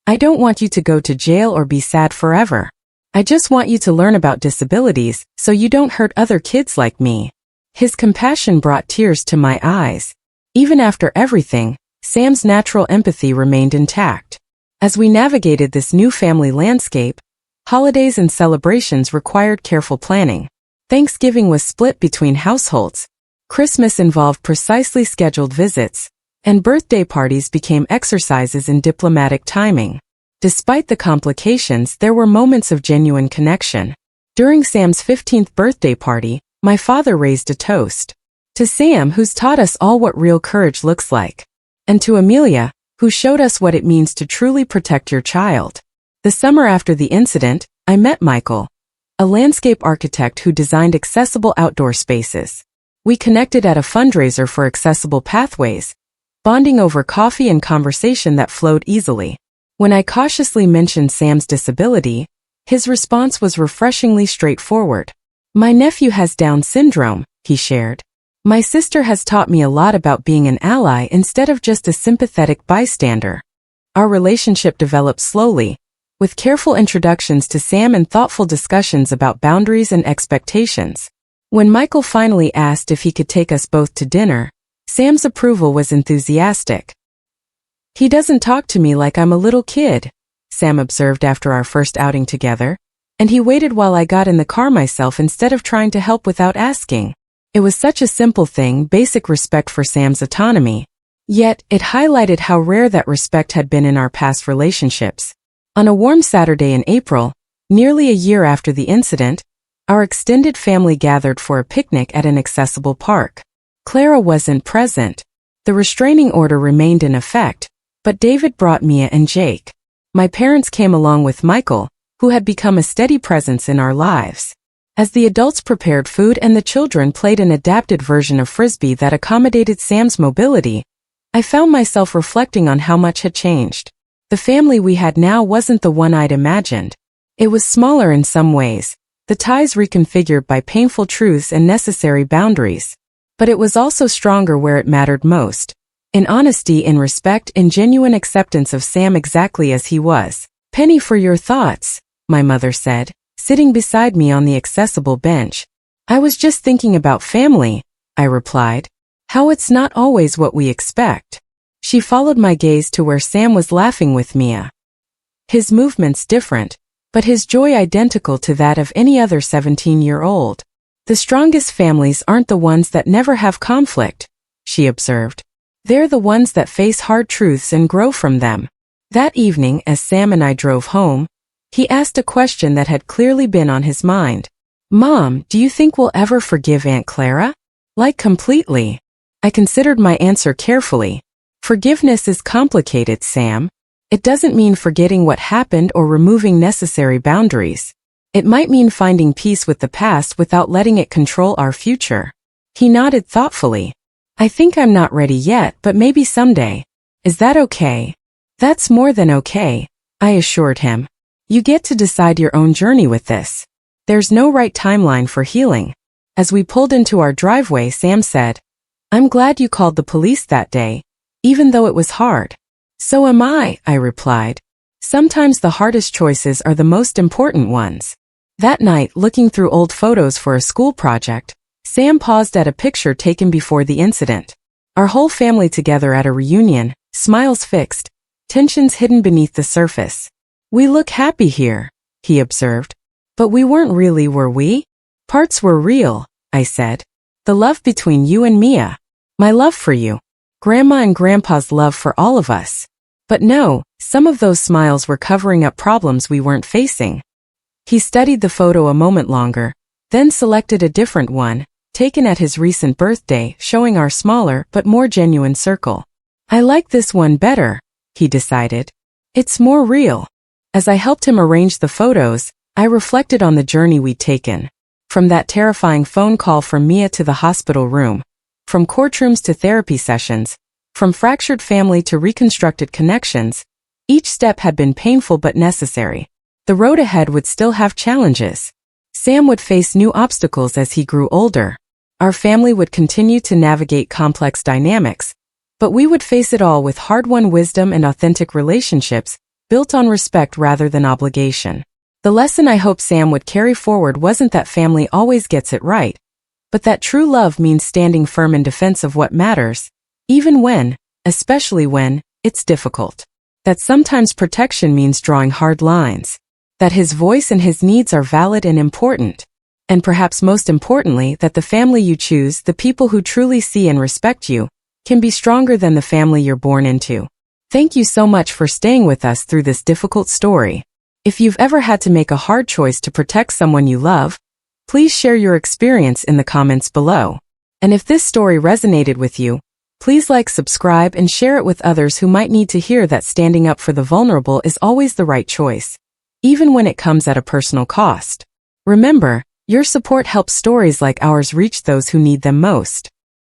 I don't want you to go to jail or be sad forever. I just want you to learn about disabilities so you don't hurt other kids like me. His compassion brought tears to my eyes. Even after everything, Sam's natural empathy remained intact. As we navigated this new family landscape, holidays and celebrations required careful planning. Thanksgiving was split between households. Christmas involved precisely scheduled visits, and birthday parties became exercises in diplomatic timing. Despite the complications, there were moments of genuine connection. During Sam's 15th birthday party, my father raised a toast. To Sam, who's taught us all what real courage looks like. And to Amelia, who showed us what it means to truly protect your child. The summer after the incident, I met Michael, a landscape architect who designed accessible outdoor spaces. We connected at a fundraiser for accessible pathways, bonding over coffee and conversation that flowed easily. When I cautiously mentioned Sam's disability, his response was refreshingly straightforward. My nephew has Down syndrome, he shared. My sister has taught me a lot about being an ally instead of just a sympathetic bystander. Our relationship developed slowly, with careful introductions to Sam and thoughtful discussions about boundaries and expectations. When Michael finally asked if he could take us both to dinner, Sam's approval was enthusiastic. He doesn't talk to me like I'm a little kid, Sam observed after our first outing together, and he waited while I got in the car myself instead of trying to help without asking. It was such a simple thing, basic respect for Sam's autonomy. Yet, it highlighted how rare that respect had been in our past relationships. On a warm Saturday in April, nearly a year after the incident, our extended family gathered for a picnic at an accessible park. Clara wasn't present. The restraining order remained in effect, but David brought Mia and Jake. My parents came along with Michael, who had become a steady presence in our lives. As the adults prepared food and the children played an adapted version of Frisbee that accommodated Sam's mobility, I found myself reflecting on how much had changed. The family we had now wasn't the one I'd imagined. It was smaller in some ways, the ties reconfigured by painful truths and necessary boundaries. But it was also stronger where it mattered most. In honesty, in respect, in genuine acceptance of Sam exactly as he was. Penny, for your thoughts, my mother said, sitting beside me on the accessible bench. I was just thinking about family, I replied. How it's not always what we expect. She followed my gaze to where Sam was laughing with Mia. His movements different, but his joy identical to that of any other 17-year-old. The strongest families aren't the ones that never have conflict, she observed. They're the ones that face hard truths and grow from them. That evening, as Sam and I drove home, he asked a question that had clearly been on his mind. Mom, do you think we'll ever forgive Aunt Clara? Like completely. I considered my answer carefully. Forgiveness is complicated, Sam. It doesn't mean forgetting what happened or removing necessary boundaries. It might mean finding peace with the past without letting it control our future. He nodded thoughtfully. I think I'm not ready yet, but maybe someday. Is that okay? That's more than okay, I assured him. You get to decide your own journey with this. There's no right timeline for healing. As we pulled into our driveway, Sam said, I'm glad you called the police that day, even though it was hard. So am I replied. Sometimes the hardest choices are the most important ones. That night, looking through old photos for a school project, Sam paused at a picture taken before the incident. Our whole family together at a reunion, smiles fixed, tensions hidden beneath the surface. We look happy here, he observed. But we weren't really, were we? Parts were real, I said. The love between you and Mia. My love for you. Grandma and Grandpa's love for all of us. But no, some of those smiles were covering up problems we weren't facing. He studied the photo a moment longer, then selected a different one, taken at his recent birthday, showing our smaller but more genuine circle. I like this one better, he decided. It's more real. As I helped him arrange the photos, I reflected on the journey we'd taken. From that terrifying phone call from Mia to the hospital room, from courtrooms to therapy sessions, from fractured family to reconstructed connections, each step had been painful but necessary. The road ahead would still have challenges. Sam would face new obstacles as he grew older. Our family would continue to navigate complex dynamics, but we would face it all with hard-won wisdom and authentic relationships built on respect rather than obligation. The lesson I hope Sam would carry forward wasn't that family always gets it right, but that true love means standing firm in defense of what matters, even when, especially when, it's difficult. That sometimes protection means drawing hard lines. That his voice and his needs are valid and important. And perhaps most importantly, that the family you choose, the people who truly see and respect you, can be stronger than the family you're born into. Thank you so much for staying with us through this difficult story. If you've ever had to make a hard choice to protect someone you love, please share your experience in the comments below. And if this story resonated with you, please like, subscribe, and share it with others who might need to hear that standing up for the vulnerable is always the right choice, even when it comes at a personal cost. Remember, your support helps stories like ours reach those who need them most.